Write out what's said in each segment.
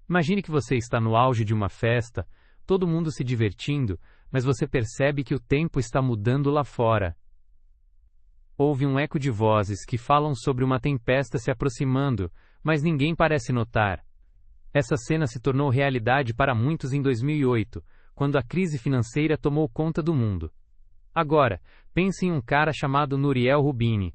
Imagine que você está no auge de uma festa, todo mundo se divertindo, mas você percebe que o tempo está mudando lá fora. Houve um eco de vozes que falam sobre uma tempestade se aproximando, mas ninguém parece notar. Essa cena se tornou realidade para muitos em 2008, quando a crise financeira tomou conta do mundo. Agora, pense em um cara chamado Nouriel Roubini.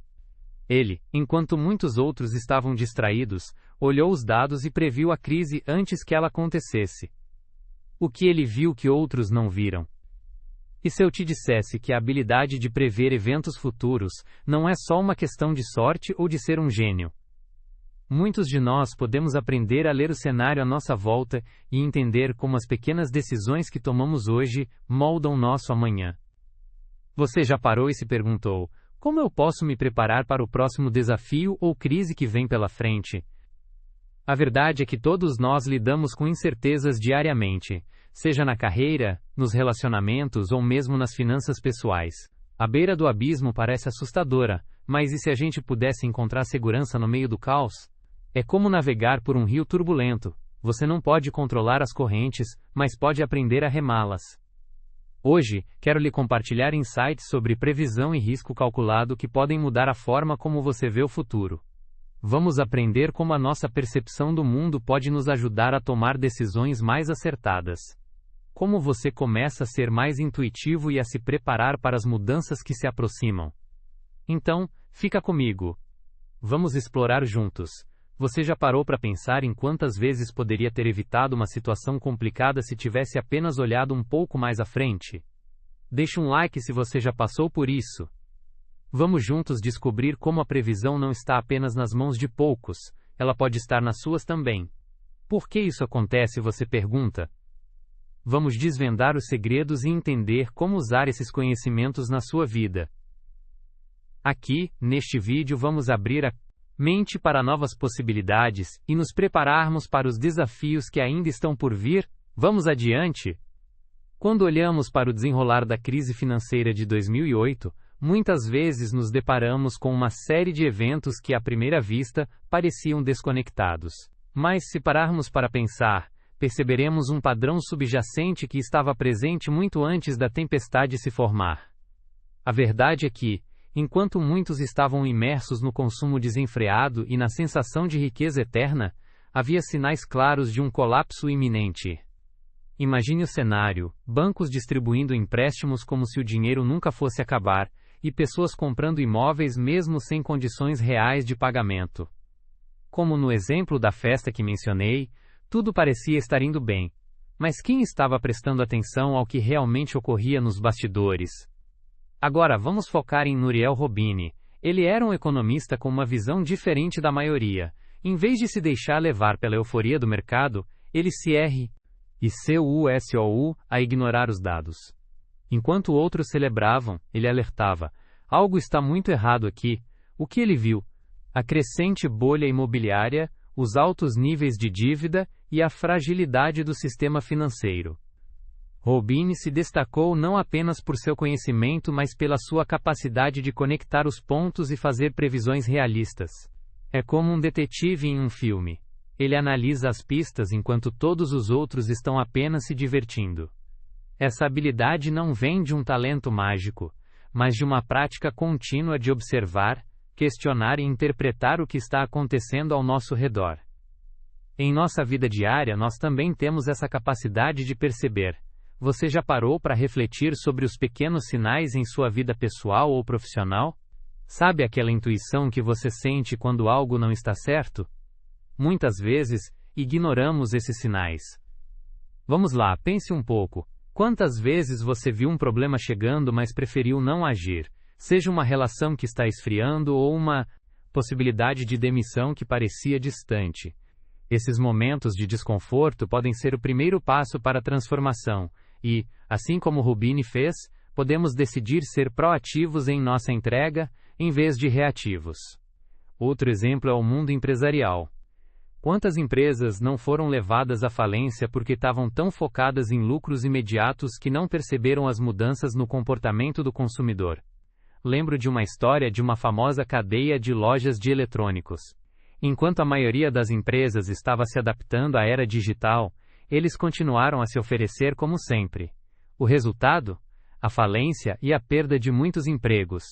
Ele, enquanto muitos outros estavam distraídos, olhou os dados e previu a crise antes que ela acontecesse. O que ele viu que outros não viram? E se eu te dissesse que a habilidade de prever eventos futuros não é só uma questão de sorte ou de ser um gênio? Muitos de nós podemos aprender a ler o cenário à nossa volta e entender como as pequenas decisões que tomamos hoje moldam nosso amanhã. Você já parou e se perguntou: como eu posso me preparar para o próximo desafio ou crise que vem pela frente? A verdade é que todos nós lidamos com incertezas diariamente, seja na carreira, nos relacionamentos ou mesmo nas finanças pessoais. A beira do abismo parece assustadora, mas e se a gente pudesse encontrar segurança no meio do caos? É como navegar por um rio turbulento. Você não pode controlar as correntes, mas pode aprender a remá-las. Hoje, quero lhe compartilhar insights sobre previsão e risco calculado que podem mudar a forma como você vê o futuro. Vamos aprender como a nossa percepção do mundo pode nos ajudar a tomar decisões mais acertadas. Como você começa a ser mais intuitivo e a se preparar para as mudanças que se aproximam. Então, fica comigo. Vamos explorar juntos. Você já parou para pensar em quantas vezes poderia ter evitado uma situação complicada se tivesse apenas olhado um pouco mais à frente? Deixe um like se você já passou por isso. Vamos juntos descobrir como a previsão não está apenas nas mãos de poucos, ela pode estar nas suas também. Por que isso acontece, você pergunta? Vamos desvendar os segredos e entender como usar esses conhecimentos na sua vida. Aqui, neste vídeo, vamos abrir a mente para novas possibilidades e nos prepararmos para os desafios que ainda estão por vir. Vamos adiante? Quando olhamos para o desenrolar da crise financeira de 2008, muitas vezes nos deparamos com uma série de eventos que, à primeira vista, pareciam desconectados. Mas, se pararmos para pensar, perceberemos um padrão subjacente que estava presente muito antes da tempestade se formar. A verdade é que, enquanto muitos estavam imersos no consumo desenfreado e na sensação de riqueza eterna, havia sinais claros de um colapso iminente. Imagine o cenário: bancos distribuindo empréstimos como se o dinheiro nunca fosse acabar, e pessoas comprando imóveis mesmo sem condições reais de pagamento. Como no exemplo da festa que mencionei, tudo parecia estar indo bem. Mas quem estava prestando atenção ao que realmente ocorria nos bastidores? Agora vamos focar em Nouriel Roubini. Ele era um economista com uma visão diferente da maioria. Em vez de se deixar levar pela euforia do mercado, ele se recusou a ignorar os dados. Enquanto outros celebravam, ele alertava: algo está muito errado aqui. O que ele viu? A crescente bolha imobiliária, os altos níveis de dívida e a fragilidade do sistema financeiro. Roubini se destacou não apenas por seu conhecimento, mas pela sua capacidade de conectar os pontos e fazer previsões realistas. É como um detetive em um filme. Ele analisa as pistas enquanto todos os outros estão apenas se divertindo. Essa habilidade não vem de um talento mágico, mas de uma prática contínua de observar, questionar e interpretar o que está acontecendo ao nosso redor. Em nossa vida diária, nós também temos essa capacidade de perceber. Você já parou para refletir sobre os pequenos sinais em sua vida pessoal ou profissional? Sabe aquela intuição que você sente quando algo não está certo? Muitas vezes, ignoramos esses sinais. Vamos lá, pense um pouco. Quantas vezes você viu um problema chegando, mas preferiu não agir? Seja uma relação que está esfriando ou uma possibilidade de demissão que parecia distante. Esses momentos de desconforto podem ser o primeiro passo para a transformação. E, assim como Roubini fez, podemos decidir ser proativos em nossa entrega, em vez de reativos. Outro exemplo é o mundo empresarial. Quantas empresas não foram levadas à falência porque estavam tão focadas em lucros imediatos que não perceberam as mudanças no comportamento do consumidor? Lembro de uma história de uma famosa cadeia de lojas de eletrônicos. Enquanto a maioria das empresas estava se adaptando à era digital, eles continuaram a se oferecer como sempre. O resultado? A falência e a perda de muitos empregos.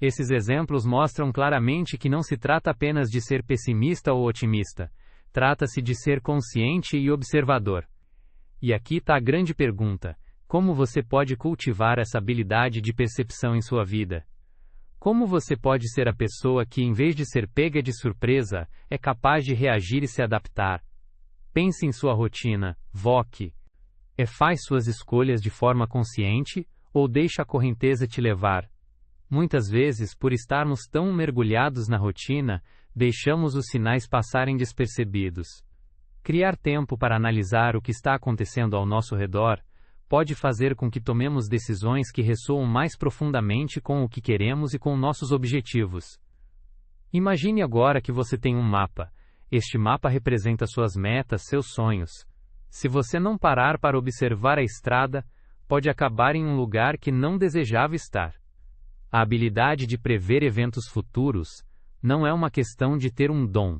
Esses exemplos mostram claramente que não se trata apenas de ser pessimista ou otimista, trata-se de ser consciente e observador. E aqui está a grande pergunta: como você pode cultivar essa habilidade de percepção em sua vida? Como você pode ser a pessoa que, em vez de ser pega de surpresa, é capaz de reagir e se adaptar? Pense em sua rotina, voque. Faz suas escolhas de forma consciente ou deixa a correnteza te levar? Muitas vezes, por estarmos tão mergulhados na rotina, deixamos os sinais passarem despercebidos. Criar tempo para analisar o que está acontecendo ao nosso redor pode fazer com que tomemos decisões que ressoam mais profundamente com o que queremos e com nossos objetivos. Imagine agora que você tem um mapa. Este mapa representa suas metas, seus sonhos. Se você não parar para observar a estrada, pode acabar em um lugar que não desejava estar. A habilidade de prever eventos futuros não é uma questão de ter um dom,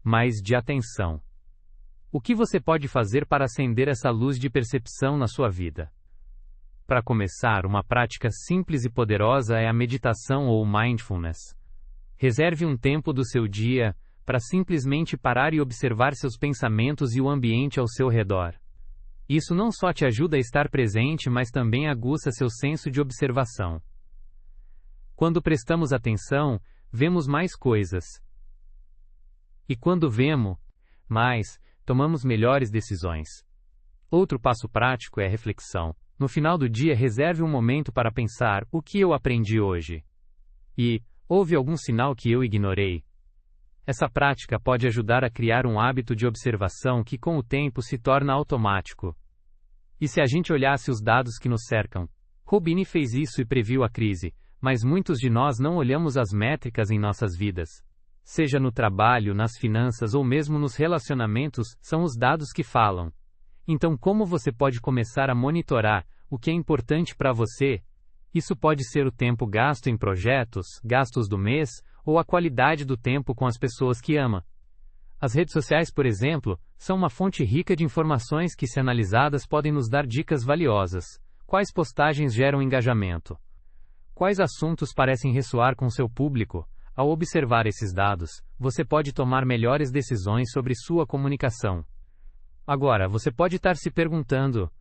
mas de atenção. O que você pode fazer para acender essa luz de percepção na sua vida? Para começar, uma prática simples e poderosa é a meditação ou mindfulness. Reserve um tempo do seu dia para simplesmente parar e observar seus pensamentos e o ambiente ao seu redor. Isso não só te ajuda a estar presente, mas também aguça seu senso de observação. Quando prestamos atenção, vemos mais coisas. E quando vemos mais, tomamos melhores decisões. Outro passo prático é a reflexão. No final do dia, reserve um momento para pensar: o que eu aprendi hoje? E, houve algum sinal que eu ignorei? Essa prática pode ajudar a criar um hábito de observação que com o tempo se torna automático. E se a gente olhasse os dados que nos cercam? Rubini fez isso e previu a crise, mas muitos de nós não olhamos as métricas em nossas vidas. Seja no trabalho, nas finanças ou mesmo nos relacionamentos, são os dados que falam. Então, como você pode começar a monitorar o que é importante para você? Isso pode ser o tempo gasto em projetos, gastos do mês, ou a qualidade do tempo com as pessoas que ama. As redes sociais, por exemplo, são uma fonte rica de informações que, se analisadas, podem nos dar dicas valiosas. Quais postagens geram engajamento? Quais assuntos parecem ressoar com seu público? Ao observar esses dados, você pode tomar melhores decisões sobre sua comunicação. Agora, você pode estar se perguntando: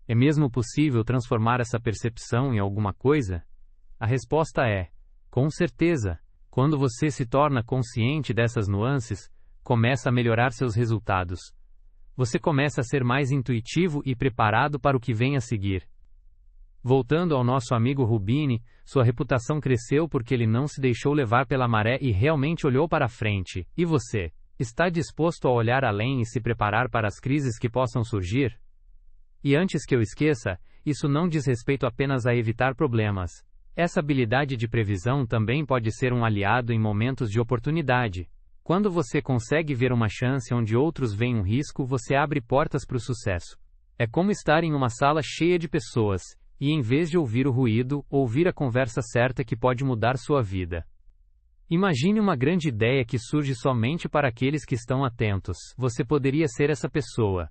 é mesmo possível transformar essa percepção em alguma coisa? A resposta é: com certeza. Quando você se torna consciente dessas nuances, começa a melhorar seus resultados. Você começa a ser mais intuitivo e preparado para o que vem a seguir. Voltando ao nosso amigo Rubini, sua reputação cresceu porque ele não se deixou levar pela maré e realmente olhou para frente. E você? Está disposto a olhar além e se preparar para as crises que possam surgir? E antes que eu esqueça, isso não diz respeito apenas a evitar problemas. Essa habilidade de previsão também pode ser um aliado em momentos de oportunidade. Quando você consegue ver uma chance onde outros veem um risco, você abre portas para o sucesso. É como estar em uma sala cheia de pessoas, e em vez de ouvir o ruído, ouvir a conversa certa que pode mudar sua vida. Imagine uma grande ideia que surge somente para aqueles que estão atentos. Você poderia ser essa pessoa.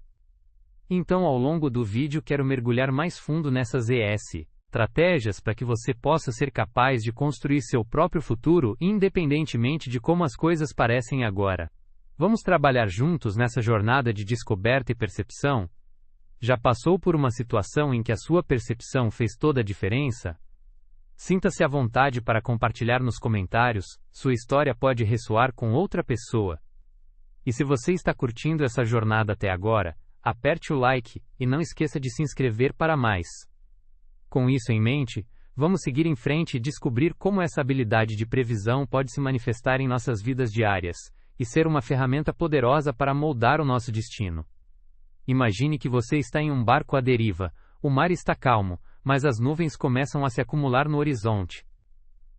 Então, ao longo do vídeo, quero mergulhar mais fundo nessas estratégias para que você possa ser capaz de construir seu próprio futuro, independentemente de como as coisas parecem agora. Vamos trabalhar juntos nessa jornada de descoberta e percepção? Já passou por uma situação em que a sua percepção fez toda a diferença? Sinta-se à vontade para compartilhar nos comentários, sua história pode ressoar com outra pessoa. E se você está curtindo essa jornada até agora, aperte o like e não esqueça de se inscrever para mais. Com isso em mente, vamos seguir em frente e descobrir como essa habilidade de previsão pode se manifestar em nossas vidas diárias e ser uma ferramenta poderosa para moldar o nosso destino. Imagine que você está em um barco à deriva, o mar está calmo, mas as nuvens começam a se acumular no horizonte.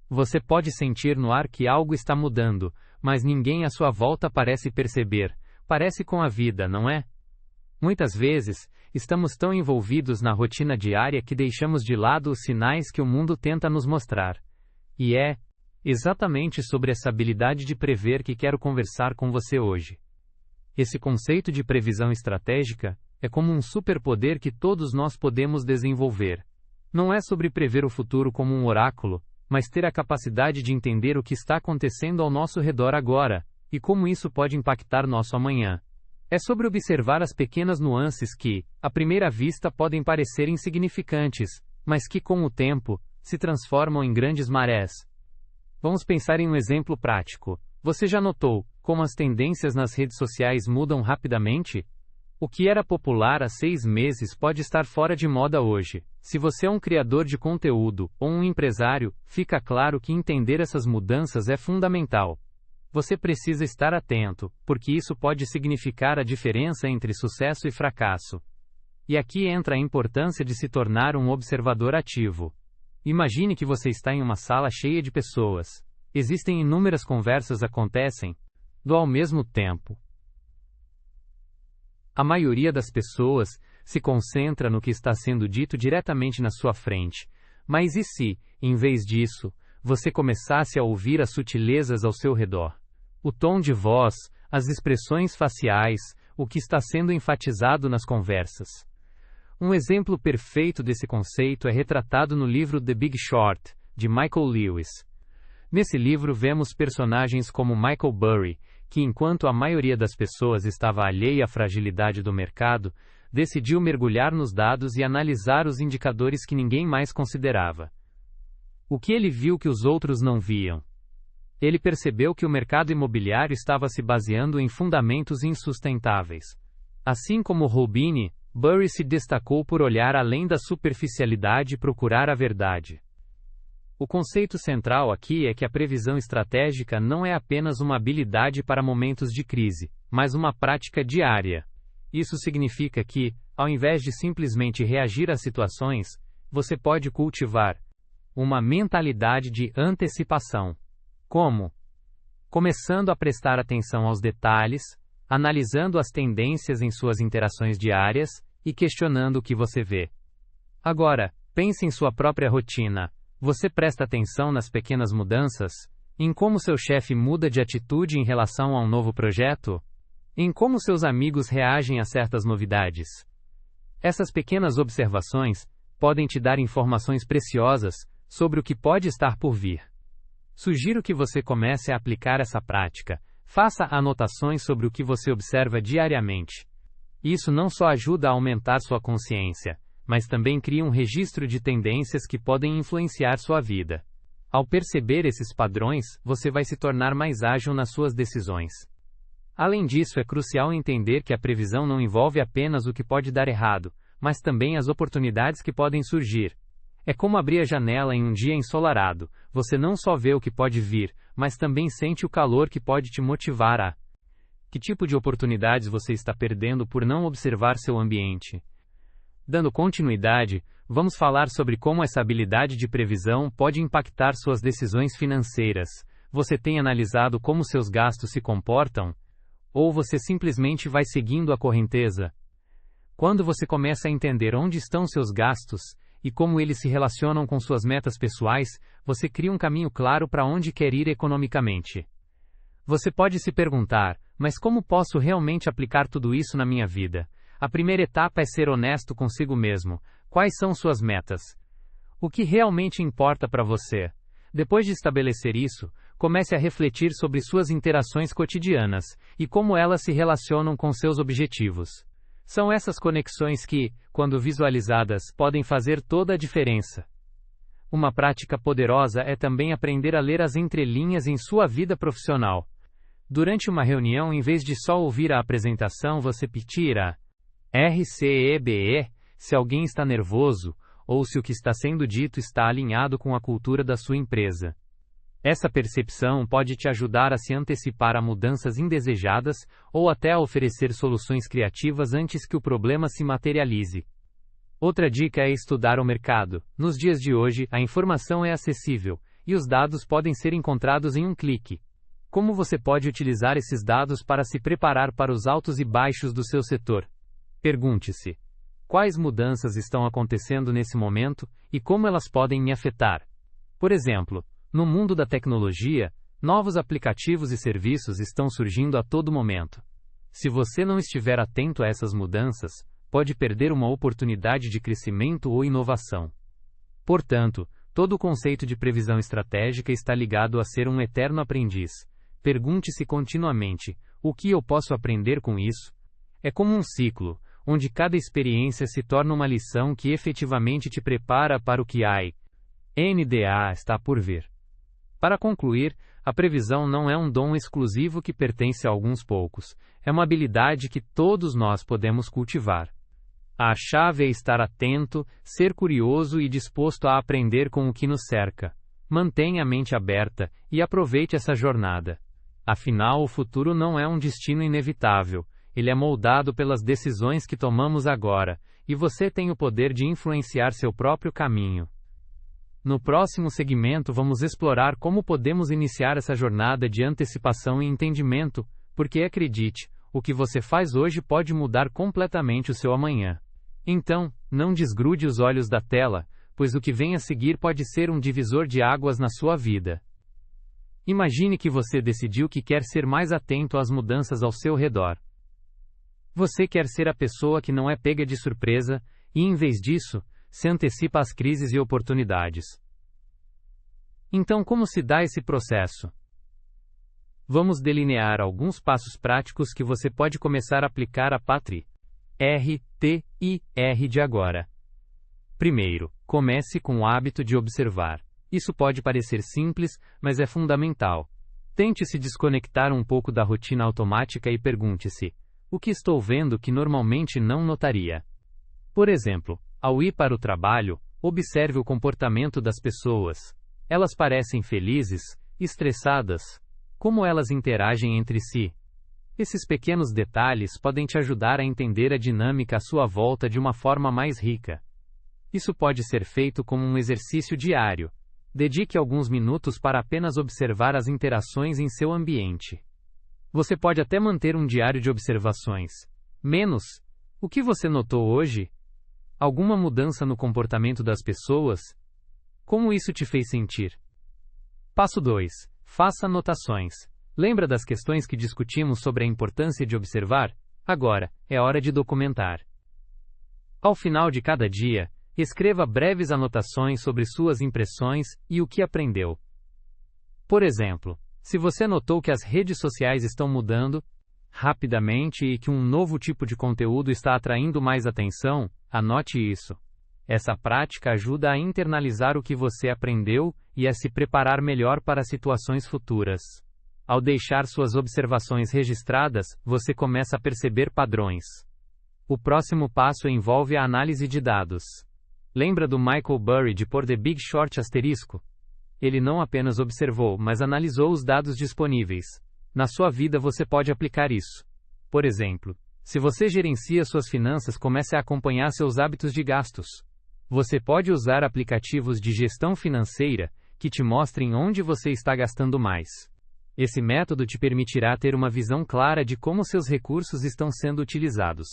Você pode sentir no ar que algo está mudando, mas ninguém à sua volta parece perceber. Parece com a vida, não é? Muitas vezes, estamos tão envolvidos na rotina diária que deixamos de lado os sinais que o mundo tenta nos mostrar. E Exatamente sobre essa habilidade de prever que quero conversar com você hoje. Esse conceito de previsão estratégica é como um superpoder que todos nós podemos desenvolver. Não é sobre prever o futuro como um oráculo, mas ter a capacidade de entender o que está acontecendo ao nosso redor agora, e como isso pode impactar nosso amanhã. É sobre observar as pequenas nuances que, à primeira vista, podem parecer insignificantes, mas que, com o tempo, se transformam em grandes marés. Vamos pensar em um exemplo prático. Você já notou como as tendências nas redes sociais mudam rapidamente? O que era popular há 6 meses pode estar fora de moda hoje. Se você é um criador de conteúdo ou um empresário, fica claro que entender essas mudanças é fundamental. Você precisa estar atento, porque isso pode significar a diferença entre sucesso e fracasso. E aqui entra a importância de se tornar um observador ativo. Imagine que você está em uma sala cheia de pessoas. Existem inúmeras conversas acontecem ao mesmo tempo. A maioria das pessoas se concentra no que está sendo dito diretamente na sua frente. Mas e se, em vez disso, você começasse a ouvir as sutilezas ao seu redor? O tom de voz, as expressões faciais, o que está sendo enfatizado nas conversas. Um exemplo perfeito desse conceito é retratado no livro The Big Short, de Michael Lewis. Nesse livro vemos personagens como Michael Burry, que enquanto a maioria das pessoas estava alheia à fragilidade do mercado, decidiu mergulhar nos dados e analisar os indicadores que ninguém mais considerava. O que ele viu que os outros não viam? Ele percebeu que o mercado imobiliário estava se baseando em fundamentos insustentáveis. Assim como Roubini, Burry se destacou por olhar além da superficialidade e procurar a verdade. O conceito central aqui é que a previsão estratégica não é apenas uma habilidade para momentos de crise, mas uma prática diária. Isso significa que, ao invés de simplesmente reagir às situações, você pode cultivar uma mentalidade de antecipação. Como? Começando a prestar atenção aos detalhes, analisando as tendências em suas interações diárias e questionando o que você vê. Agora, pense em sua própria rotina. Você presta atenção nas pequenas mudanças? Em como seu chefe muda de atitude em relação a um novo projeto? Em como seus amigos reagem a certas novidades? Essas pequenas observações podem te dar informações preciosas sobre o que pode estar por vir. Sugiro que você comece a aplicar essa prática. Faça anotações sobre o que você observa diariamente. Isso não só ajuda a aumentar sua consciência, mas também cria um registro de tendências que podem influenciar sua vida. Ao perceber esses padrões, você vai se tornar mais ágil nas suas decisões. Além disso, é crucial entender que a previsão não envolve apenas o que pode dar errado, mas também as oportunidades que podem surgir. É como abrir a janela em um dia ensolarado. Você não só vê o que pode vir, mas também sente o calor que pode te motivar a... Que tipo de oportunidades você está perdendo por não observar seu ambiente? Dando continuidade, vamos falar sobre como essa habilidade de previsão pode impactar suas decisões financeiras. Você tem analisado como seus gastos se comportam? Ou você simplesmente vai seguindo a correnteza? Quando você começa a entender onde estão seus gastos e como eles se relacionam com suas metas pessoais, você cria um caminho claro para onde quer ir economicamente. Você pode se perguntar, mas como posso realmente aplicar tudo isso na minha vida? A primeira etapa é ser honesto consigo mesmo. Quais são suas metas? O que realmente importa para você? Depois de estabelecer isso, comece a refletir sobre suas interações cotidianas e como elas se relacionam com seus objetivos. São essas conexões que, quando visualizadas, podem fazer toda a diferença. Uma prática poderosa é também aprender a ler as entrelinhas em sua vida profissional. Durante uma reunião, em vez de só ouvir a apresentação, você tira RCEBE, se alguém está nervoso, ou se o que está sendo dito está alinhado com a cultura da sua empresa. Essa percepção pode te ajudar a se antecipar a mudanças indesejadas ou até a oferecer soluções criativas antes que o problema se materialize. Outra dica é estudar o mercado. Nos dias de hoje, a informação é acessível, e os dados podem ser encontrados em um clique. Como você pode utilizar esses dados para se preparar para os altos e baixos do seu setor? Pergunte-se: quais mudanças estão acontecendo nesse momento e como elas podem me afetar? Por exemplo, No mundo da tecnologia, novos aplicativos e serviços estão surgindo a todo momento. Se você não estiver atento a essas mudanças, pode perder uma oportunidade de crescimento ou inovação. Portanto, todo o conceito de previsão estratégica está ligado a ser um eterno aprendiz. Pergunte-se continuamente: o que eu posso aprender com isso? É como um ciclo, onde cada experiência se torna uma lição que efetivamente te prepara para o que NDA está por vir. Para concluir, a previsão não é um dom exclusivo que pertence a alguns poucos, é uma habilidade que todos nós podemos cultivar. A chave é estar atento, ser curioso e disposto a aprender com o que nos cerca. Mantenha a mente aberta e aproveite essa jornada. Afinal, o futuro não é um destino inevitável, ele é moldado pelas decisões que tomamos agora, e você tem o poder de influenciar seu próprio caminho. No próximo segmento vamos explorar como podemos iniciar essa jornada de antecipação e entendimento, porque acredite, o que você faz hoje pode mudar completamente o seu amanhã. Então, não desgrude os olhos da tela, pois o que vem a seguir pode ser um divisor de águas na sua vida. Imagine que você decidiu que quer ser mais atento às mudanças ao seu redor. Você quer ser a pessoa que não é pega de surpresa, e em vez disso, se antecipa às crises e oportunidades. Então, como se dá esse processo? Vamos delinear alguns passos práticos que você pode começar a aplicar a partir de agora. Primeiro, comece com o hábito de observar. Isso pode parecer simples, mas é fundamental. Tente se desconectar um pouco da rotina automática e pergunte-se: o que estou vendo que normalmente não notaria? Por exemplo, ao ir para o trabalho, observe o comportamento das pessoas. Elas parecem felizes, estressadas? Como elas interagem entre si? Esses pequenos detalhes podem te ajudar a entender a dinâmica à sua volta de uma forma mais rica. Isso pode ser feito como um exercício diário. Dedique alguns minutos para apenas observar as interações em seu ambiente. Você pode até manter um diário de observações. Menos. O que você notou hoje? Alguma mudança no comportamento das pessoas? Como isso te fez sentir? Passo 2. Faça anotações. Lembra das questões que discutimos sobre a importância de observar? Agora, é hora de documentar. Ao final de cada dia, escreva breves anotações sobre suas impressões e o que aprendeu. Por exemplo, se você notou que as redes sociais estão mudando rapidamente e que um novo tipo de conteúdo está atraindo mais atenção, anote isso. Essa prática ajuda a internalizar o que você aprendeu e a se preparar melhor para situações futuras. Ao deixar suas observações registradas, você começa a perceber padrões. O próximo passo envolve a análise de dados. Lembra do Michael Burry de Por The Big Short asterisco? Ele não apenas observou, mas analisou os dados disponíveis. Na sua vida você pode aplicar isso. Por exemplo, se você gerencia suas finanças, comece a acompanhar seus hábitos de gastos. Você pode usar aplicativos de gestão financeira que te mostrem onde você está gastando mais. Esse método te permitirá ter uma visão clara de como seus recursos estão sendo utilizados.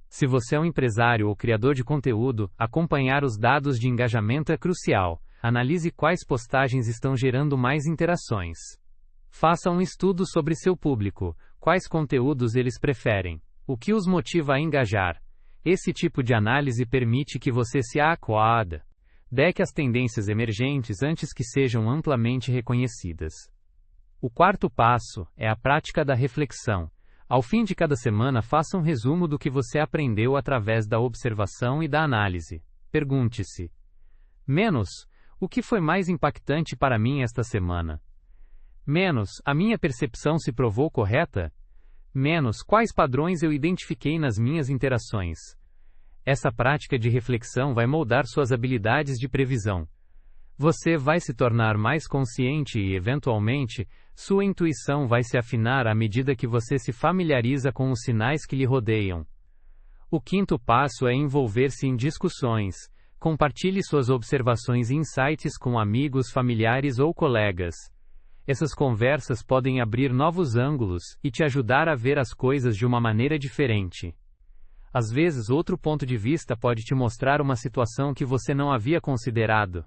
Se você é um empresário ou criador de conteúdo, acompanhar os dados de engajamento é crucial. Analise quais postagens estão gerando mais interações. Faça um estudo sobre seu público, quais conteúdos eles preferem, o que os motiva a engajar. Esse tipo de análise permite que você se adeque às tendências emergentes antes que sejam amplamente reconhecidas. O quarto passo é a prática da reflexão. Ao fim de cada semana, faça um resumo do que você aprendeu através da observação e da análise. Pergunte-se: o que foi mais impactante para mim esta semana? A minha percepção se provou correta? Quais padrões eu identifiquei nas minhas interações? Essa prática de reflexão vai moldar suas habilidades de previsão. Você vai se tornar mais consciente e, eventualmente, sua intuição vai se afinar à medida que você se familiariza com os sinais que lhe rodeiam. O quinto passo é envolver-se em discussões. Compartilhe suas observações e insights com amigos, familiares ou colegas. Essas conversas podem abrir novos ângulos e te ajudar a ver as coisas de uma maneira diferente. Às vezes, outro ponto de vista pode te mostrar uma situação que você não havia considerado.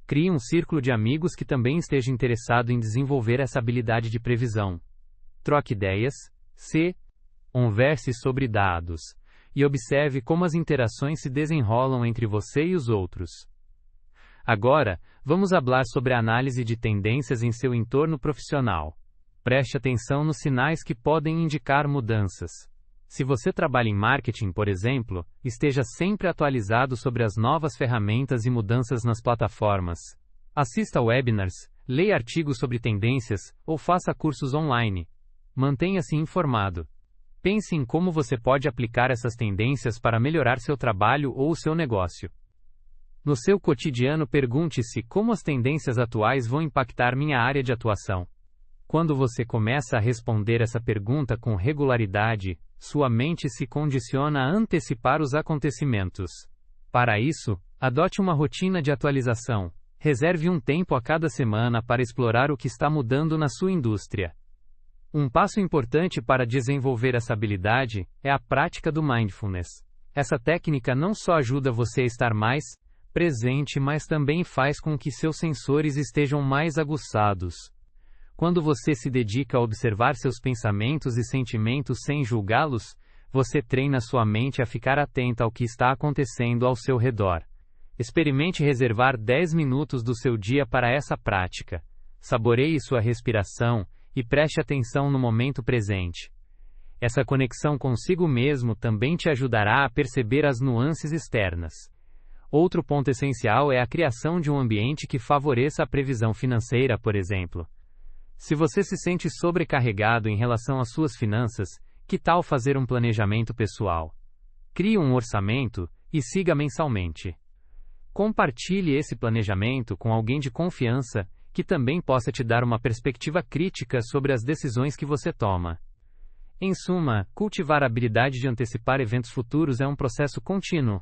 Crie um círculo de amigos que também esteja interessado em desenvolver essa habilidade de previsão. Troque ideias. C. Converse sobre dados. E observe como as interações se desenrolam entre você e os outros. Agora, vamos falar sobre a análise de tendências em seu entorno profissional. Preste atenção nos sinais que podem indicar mudanças. Se você trabalha em marketing, por exemplo, esteja sempre atualizado sobre as novas ferramentas e mudanças nas plataformas. Assista webinars, leia artigos sobre tendências ou faça cursos online. Mantenha-se informado. Pense em como você pode aplicar essas tendências para melhorar seu trabalho ou seu negócio. No seu cotidiano, pergunte-se como as tendências atuais vão impactar minha área de atuação. Quando você começa a responder essa pergunta com regularidade, sua mente se condiciona a antecipar os acontecimentos. Para isso, adote uma rotina de atualização. Reserve um tempo a cada semana para explorar o que está mudando na sua indústria. Um passo importante para desenvolver essa habilidade é a prática do mindfulness. Essa técnica não só ajuda você a estar mais presente, mas também faz com que seus sensores estejam mais aguçados. Quando você se dedica a observar seus pensamentos e sentimentos sem julgá-los, você treina sua mente a ficar atenta ao que está acontecendo ao seu redor. Experimente reservar 10 minutos do seu dia para essa prática. Saboreie sua respiração e preste atenção no momento presente. Essa conexão consigo mesmo também te ajudará a perceber as nuances externas. Outro ponto essencial é a criação de um ambiente que favoreça a previsão financeira, por exemplo. Se você se sente sobrecarregado em relação às suas finanças, que tal fazer um planejamento pessoal? Crie um orçamento e siga mensalmente. Compartilhe esse planejamento com alguém de confiança que também possa te dar uma perspectiva crítica sobre as decisões que você toma. Em suma, cultivar a habilidade de antecipar eventos futuros é um processo contínuo.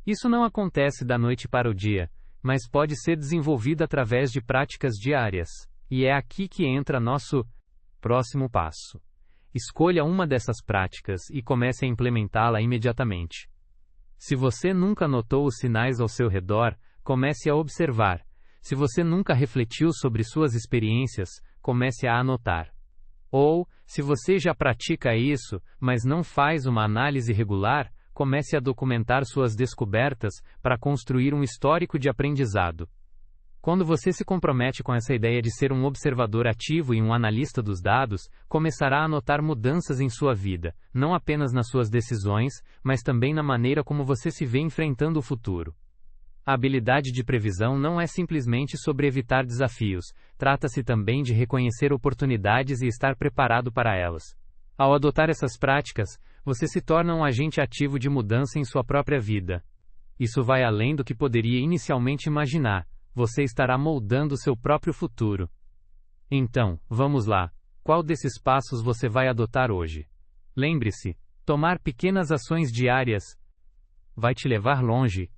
Isso não acontece da noite para o dia, mas pode ser desenvolvido através de práticas diárias. E é aqui que entra nosso próximo passo. Escolha uma dessas práticas e comece a implementá-la imediatamente. Se você nunca notou os sinais ao seu redor, comece a observar. Se você nunca refletiu sobre suas experiências, comece a anotar. Ou, se você já pratica isso, mas não faz uma análise regular, comece a documentar suas descobertas para construir um histórico de aprendizado. Quando você se compromete com essa ideia de ser um observador ativo e um analista dos dados, começará a notar mudanças em sua vida, não apenas nas suas decisões, mas também na maneira como você se vê enfrentando o futuro. A habilidade de previsão não é simplesmente sobre evitar desafios, trata-se também de reconhecer oportunidades e estar preparado para elas. Ao adotar essas práticas, você se torna um agente ativo de mudança em sua própria vida. Isso vai além do que poderia inicialmente imaginar. Você estará moldando seu próprio futuro. Então, vamos lá. Qual desses passos você vai adotar hoje? Lembre-se, tomar pequenas ações diárias vai te levar longe.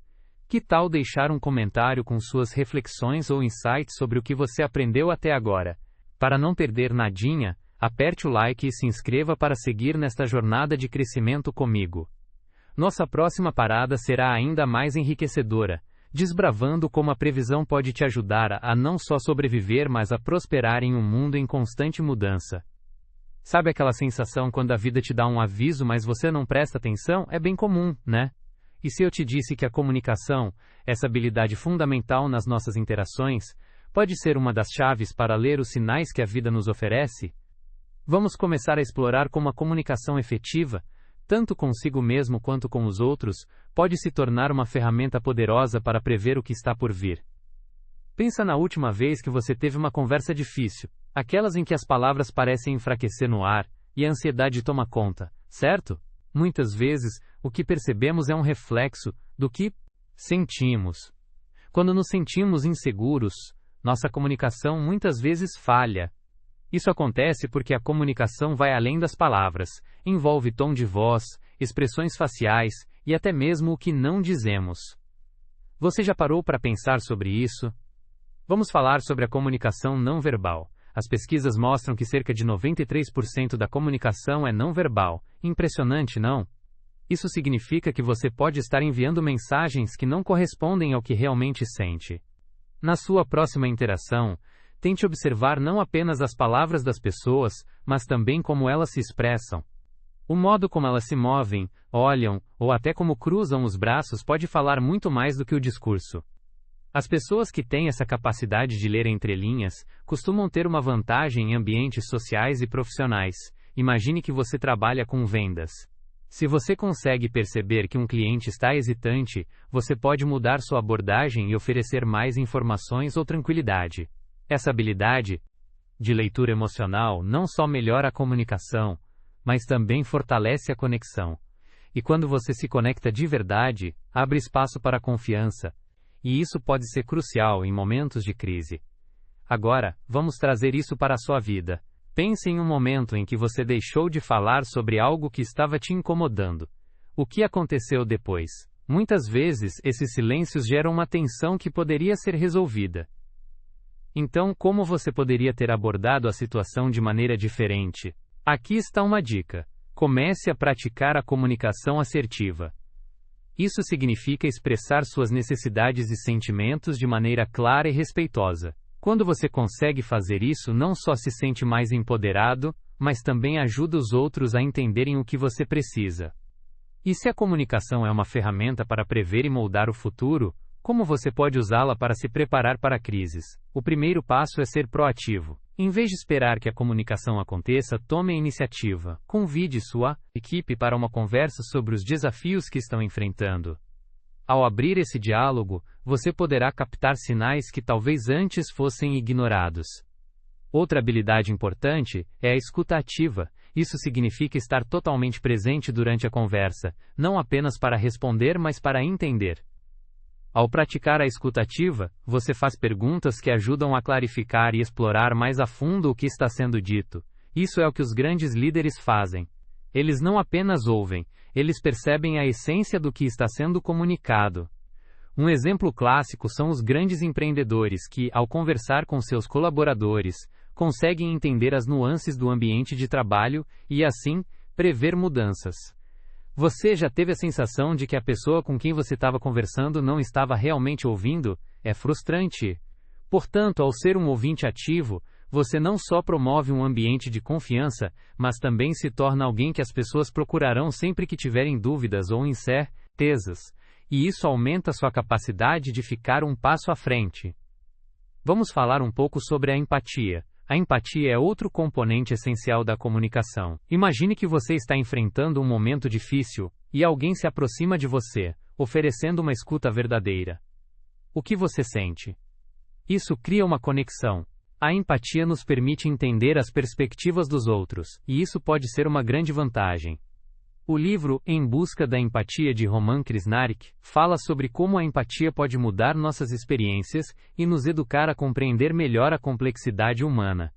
Que tal deixar um comentário com suas reflexões ou insights sobre o que você aprendeu até agora? Para não perder nadinha, aperte o like e se inscreva para seguir nesta jornada de crescimento comigo. Nossa próxima parada será ainda mais enriquecedora, desbravando como a previsão pode te ajudar a não só sobreviver, mas a prosperar em um mundo em constante mudança. Sabe aquela sensação quando a vida te dá um aviso, mas você não presta atenção? É bem comum, né? E se eu te disse que a comunicação, essa habilidade fundamental nas nossas interações, pode ser uma das chaves para ler os sinais que a vida nos oferece? Vamos começar a explorar como a comunicação efetiva, tanto consigo mesmo quanto com os outros, pode se tornar uma ferramenta poderosa para prever o que está por vir. Pensa na última vez que você teve uma conversa difícil, aquelas em que as palavras parecem enfraquecer no ar, e a ansiedade toma conta, certo? Muitas vezes, o que percebemos é um reflexo do que sentimos. Quando nos sentimos inseguros, nossa comunicação muitas vezes falha. Isso acontece porque a comunicação vai além das palavras, envolve tom de voz, expressões faciais e até mesmo o que não dizemos. Você já parou para pensar sobre isso? Vamos falar sobre a comunicação não verbal. As pesquisas mostram que cerca de 93% da comunicação é não verbal. Impressionante, não? Isso significa que você pode estar enviando mensagens que não correspondem ao que realmente sente. Na sua próxima interação, tente observar não apenas as palavras das pessoas, mas também como elas se expressam. O modo como elas se movem, olham, ou até como cruzam os braços pode falar muito mais do que o discurso. As pessoas que têm essa capacidade de ler entre linhas costumam ter uma vantagem em ambientes sociais e profissionais. Imagine que você trabalha com vendas. Se você consegue perceber que um cliente está hesitante, você pode mudar sua abordagem e oferecer mais informações ou tranquilidade. Essa habilidade de leitura emocional não só melhora a comunicação, mas também fortalece a conexão. E quando você se conecta de verdade, abre espaço para a confiança. E isso pode ser crucial em momentos de crise. Agora, vamos trazer isso para a sua vida. Pense em um momento em que você deixou de falar sobre algo que estava te incomodando. O que aconteceu depois? Muitas vezes, esses silêncios geram uma tensão que poderia ser resolvida. Então, como você poderia ter abordado a situação de maneira diferente? Aqui está uma dica. Comece a praticar a comunicação assertiva. Isso significa expressar suas necessidades e sentimentos de maneira clara e respeitosa. Quando você consegue fazer isso, não só se sente mais empoderado, mas também ajuda os outros a entenderem o que você precisa. E se a comunicação é uma ferramenta para prever e moldar o futuro, como você pode usá-la para se preparar para crises? O primeiro passo é ser proativo. Em vez de esperar que a comunicação aconteça, tome a iniciativa. Convide sua equipe para uma conversa sobre os desafios que estão enfrentando. Ao abrir esse diálogo, você poderá captar sinais que talvez antes fossem ignorados. Outra habilidade importante é a escuta ativa. Isso significa estar totalmente presente durante a conversa, não apenas para responder, mas para entender. Ao praticar a escuta ativa, você faz perguntas que ajudam a clarificar e explorar mais a fundo o que está sendo dito. Isso é o que os grandes líderes fazem. Eles não apenas ouvem, eles percebem a essência do que está sendo comunicado. Um exemplo clássico são os grandes empreendedores que, ao conversar com seus colaboradores, conseguem entender as nuances do ambiente de trabalho e, assim, prever mudanças. Você já teve a sensação de que a pessoa com quem você estava conversando não estava realmente ouvindo? É frustrante. Portanto, ao ser um ouvinte ativo, você não só promove um ambiente de confiança, mas também se torna alguém que as pessoas procurarão sempre que tiverem dúvidas ou incertezas. E isso aumenta sua capacidade de ficar um passo à frente. Vamos falar um pouco sobre a empatia. A empatia é outro componente essencial da comunicação. Imagine que você está enfrentando um momento difícil e alguém se aproxima de você, oferecendo uma escuta verdadeira. O que você sente? Isso cria uma conexão. A empatia nos permite entender as perspectivas dos outros, e isso pode ser uma grande vantagem. O livro Em Busca da Empatia de Roman Krishnarik fala sobre como a empatia pode mudar nossas experiências e nos educar a compreender melhor a complexidade humana.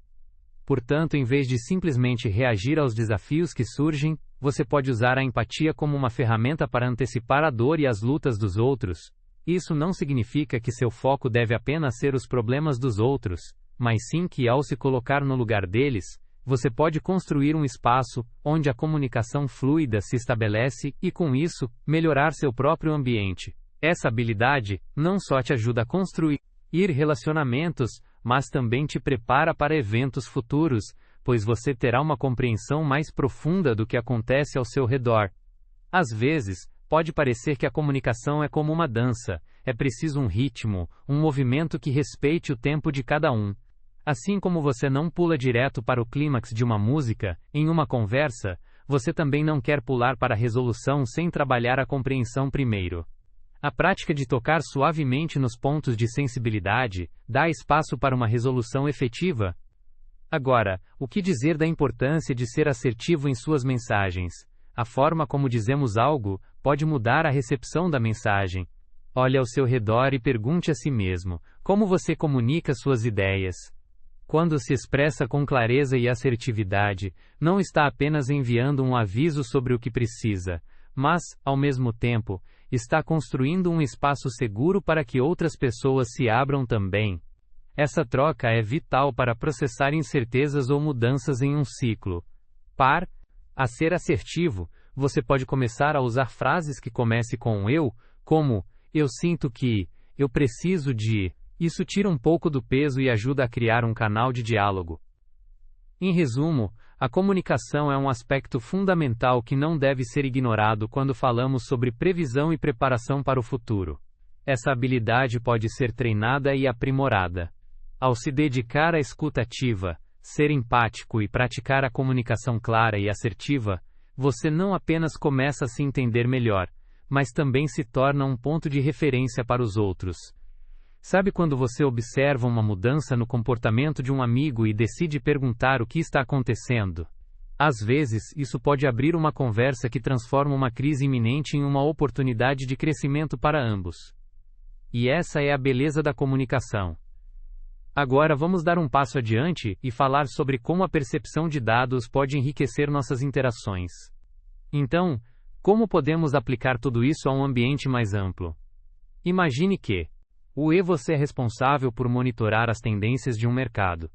Portanto, em vez de simplesmente reagir aos desafios que surgem, você pode usar a empatia como uma ferramenta para antecipar a dor e as lutas dos outros. Isso não significa que seu foco deve apenas ser os problemas dos outros, mas sim que, ao se colocar no lugar deles, você pode construir um espaço onde a comunicação fluida se estabelece e, com isso, melhorar seu próprio ambiente. Essa habilidade não só te ajuda a construir relacionamentos, mas também te prepara para eventos futuros, pois você terá uma compreensão mais profunda do que acontece ao seu redor. Às vezes, pode parecer que a comunicação é como uma dança. É preciso um ritmo, um movimento que respeite o tempo de cada um. Assim como você não pula direto para o clímax de uma música, em uma conversa, você também não quer pular para a resolução sem trabalhar a compreensão primeiro. A prática de tocar suavemente nos pontos de sensibilidade dá espaço para uma resolução efetiva. Agora, o que dizer da importância de ser assertivo em suas mensagens? A forma como dizemos algo pode mudar a recepção da mensagem. Olhe ao seu redor e pergunte a si mesmo: como você comunica suas ideias? Quando se expressa com clareza e assertividade, não está apenas enviando um aviso sobre o que precisa, mas, ao mesmo tempo, está construindo um espaço seguro para que outras pessoas se abram também. Essa troca é vital para processar incertezas ou mudanças em um ciclo. A ser assertivo, você pode começar a usar frases que comecem com eu, como: eu sinto que, eu preciso de, Isso tira um pouco do peso e ajuda a criar um canal de diálogo. Em resumo, a comunicação é um aspecto fundamental que não deve ser ignorado quando falamos sobre previsão e preparação para o futuro. Essa habilidade pode ser treinada e aprimorada. Ao se dedicar à escuta ativa, ser empático e praticar a comunicação clara e assertiva, você não apenas começa a se entender melhor, mas também se torna um ponto de referência para os outros. Sabe quando você observa uma mudança no comportamento de um amigo e decide perguntar o que está acontecendo? Às vezes, isso pode abrir uma conversa que transforma uma crise iminente em uma oportunidade de crescimento para ambos. E essa é a beleza da comunicação. Agora vamos dar um passo adiante e falar sobre como a percepção de dados pode enriquecer nossas interações. Então, como podemos aplicar tudo isso a um ambiente mais amplo? Imagine que você é responsável por monitorar as tendências de um mercado.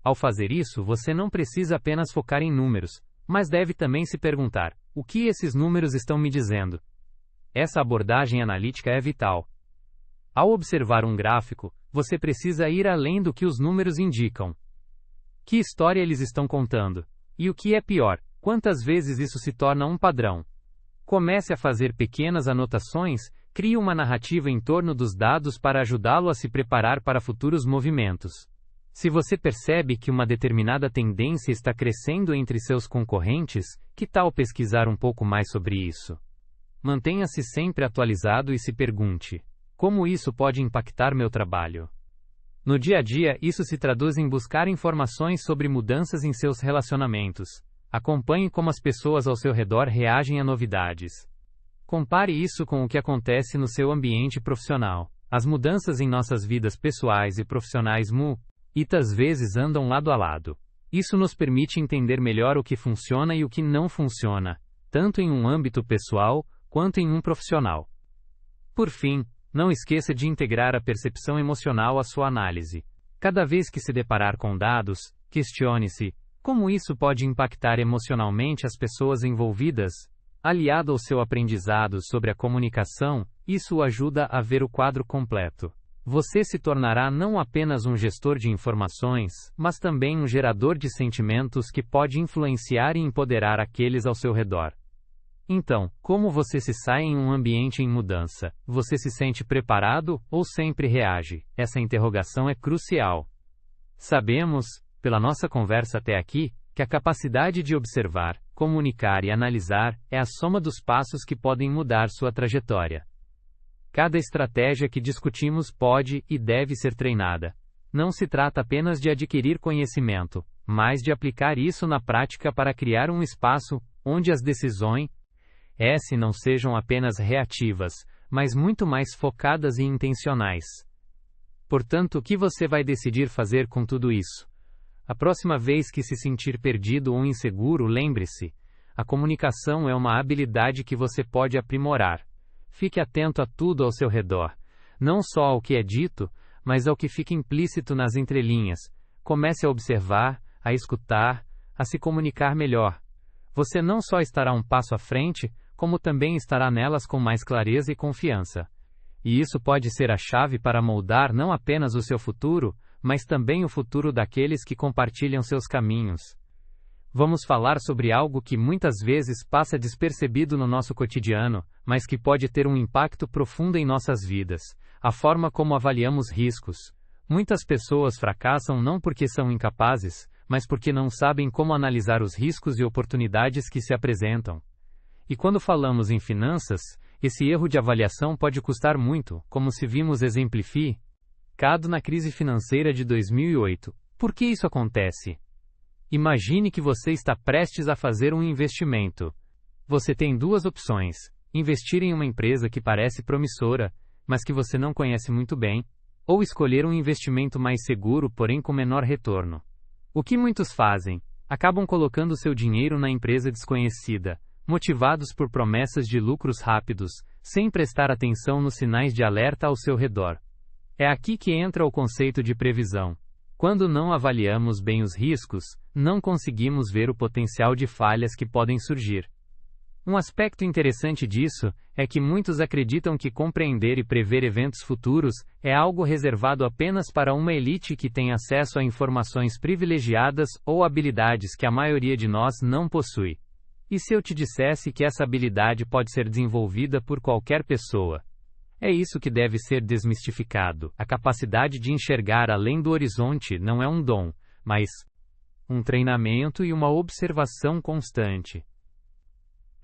Ao fazer isso, você não precisa apenas focar em números, mas deve também se perguntar: o que esses números estão me dizendo? Essa abordagem analítica é vital. Ao observar um gráfico, você precisa ir além do que os números indicam. Que história eles estão contando? E o que é pior, quantas vezes isso se torna um padrão? Comece a fazer pequenas anotações, crie uma narrativa em torno dos dados para ajudá-lo a se preparar para futuros movimentos. Se você percebe que uma determinada tendência está crescendo entre seus concorrentes, que tal pesquisar um pouco mais sobre isso? Mantenha-se sempre atualizado e se pergunte: como isso pode impactar meu trabalho? No dia a dia, isso se traduz em buscar informações sobre mudanças em seus relacionamentos. Acompanhe como as pessoas ao seu redor reagem a novidades. Compare isso com o que acontece no seu ambiente profissional. As mudanças em nossas vidas pessoais e profissionais muitas vezes andam lado a lado. Isso nos permite entender melhor o que funciona e o que não funciona, tanto em um âmbito pessoal quanto em um profissional. Por fim, não esqueça de integrar a percepção emocional à sua análise. Cada vez que se deparar com dados, questione-se: como isso pode impactar emocionalmente as pessoas envolvidas? Aliado ao seu aprendizado sobre a comunicação, isso o ajuda a ver o quadro completo. Você se tornará não apenas um gestor de informações, mas também um gerador de sentimentos que pode influenciar e empoderar aqueles ao seu redor. Então, como você se sai em um ambiente em mudança? Você se sente preparado ou sempre reage? Essa interrogação é crucial. Sabemos, pela nossa conversa até aqui, que a capacidade de observar, comunicar e analisar é a soma dos passos que podem mudar sua trajetória. Cada estratégia que discutimos pode e deve ser treinada. Não se trata apenas de adquirir conhecimento, mas de aplicar isso na prática para criar um espaço onde as decisões não sejam apenas reativas, mas muito mais focadas e intencionais. Portanto, o que você vai decidir fazer com tudo isso? A próxima vez que se sentir perdido ou inseguro, lembre-se: a comunicação é uma habilidade que você pode aprimorar. Fique atento a tudo ao seu redor, não só ao que é dito, mas ao que fica implícito nas entrelinhas. Comece a observar, a escutar, a se comunicar melhor. Você não só estará um passo à frente, como também estará nelas com mais clareza e confiança. E isso pode ser a chave para moldar não apenas o seu futuro, mas também o futuro daqueles que compartilham seus caminhos. Vamos falar sobre algo que muitas vezes passa despercebido no nosso cotidiano, mas que pode ter um impacto profundo em nossas vidas: a forma como avaliamos riscos. Muitas pessoas fracassam não porque são incapazes, mas porque não sabem como analisar os riscos e oportunidades que se apresentam. E quando falamos em finanças, esse erro de avaliação pode custar muito, como se vimos exemplificado na crise financeira de 2008. Por que isso acontece? Imagine que você está prestes a fazer um investimento. Você tem duas opções: investir em uma empresa que parece promissora, mas que você não conhece muito bem, ou escolher um investimento mais seguro, porém com menor retorno. O que muitos fazem? Acabam colocando seu dinheiro na empresa desconhecida, motivados por promessas de lucros rápidos, sem prestar atenção nos sinais de alerta ao seu redor. É aqui que entra o conceito de previsão. Quando não avaliamos bem os riscos, não conseguimos ver o potencial de falhas que podem surgir. Um aspecto interessante disso é que muitos acreditam que compreender e prever eventos futuros é algo reservado apenas para uma elite que tem acesso a informações privilegiadas ou habilidades que a maioria de nós não possui. E se eu te dissesse que essa habilidade pode ser desenvolvida por qualquer pessoa? É isso que deve ser desmistificado. A capacidade de enxergar além do horizonte não é um dom, mas um treinamento e uma observação constante.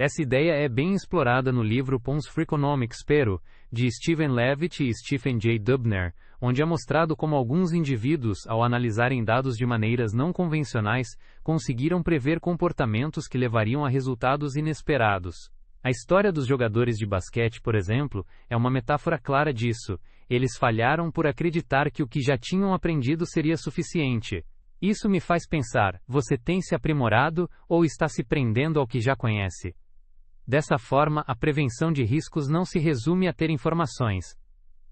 Essa ideia é bem explorada no livro Pons Freakonomics Pero, de Steven Levitt e Stephen J. Dubner, onde é mostrado como alguns indivíduos, ao analisarem dados de maneiras não convencionais, conseguiram prever comportamentos que levariam a resultados inesperados. A história dos jogadores de basquete, por exemplo, é uma metáfora clara disso. Eles falharam por acreditar que o que já tinham aprendido seria suficiente. Isso me faz pensar: você tem se aprimorado ou está se prendendo ao que já conhece? Dessa forma, a prevenção de riscos não se resume a ter informações.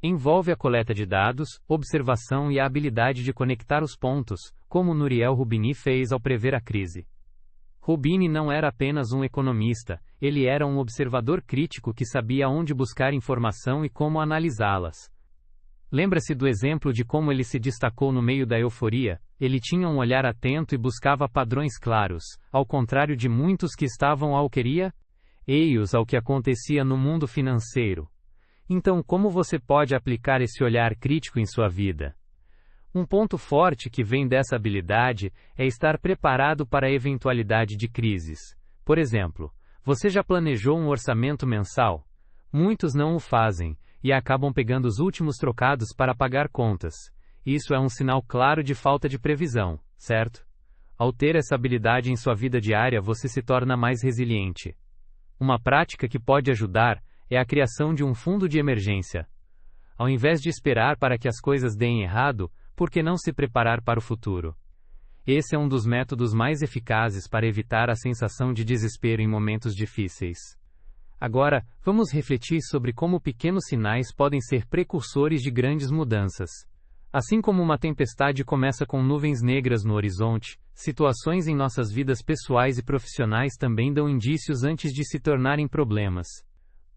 Envolve a coleta de dados, observação e a habilidade de conectar os pontos, como Nouriel Roubini fez ao prever a crise. Roubini não era apenas um economista, ele era um observador crítico que sabia onde buscar informação e como analisá-las. Lembra-se do exemplo de como ele se destacou no meio da euforia? Ele tinha um olhar atento e buscava padrões claros, ao contrário de muitos que estavam ao queria eios ao que acontecia no mundo financeiro. Então, como você pode aplicar esse olhar crítico em sua vida? Um ponto forte que vem dessa habilidade é estar preparado para a eventualidade de crises. Por exemplo, você já planejou um orçamento mensal? Muitos não o fazem, e acabam pegando os últimos trocados para pagar contas. Isso é um sinal claro de falta de previsão, certo? Ao ter essa habilidade em sua vida diária, você se torna mais resiliente. Uma prática que pode ajudar é a criação de um fundo de emergência. Ao invés de esperar para que as coisas deem errado, por que não se preparar para o futuro? Esse é um dos métodos mais eficazes para evitar a sensação de desespero em momentos difíceis. Agora, vamos refletir sobre como pequenos sinais podem ser precursores de grandes mudanças. Assim como uma tempestade começa com nuvens negras no horizonte, situações em nossas vidas pessoais e profissionais também dão indícios antes de se tornarem problemas.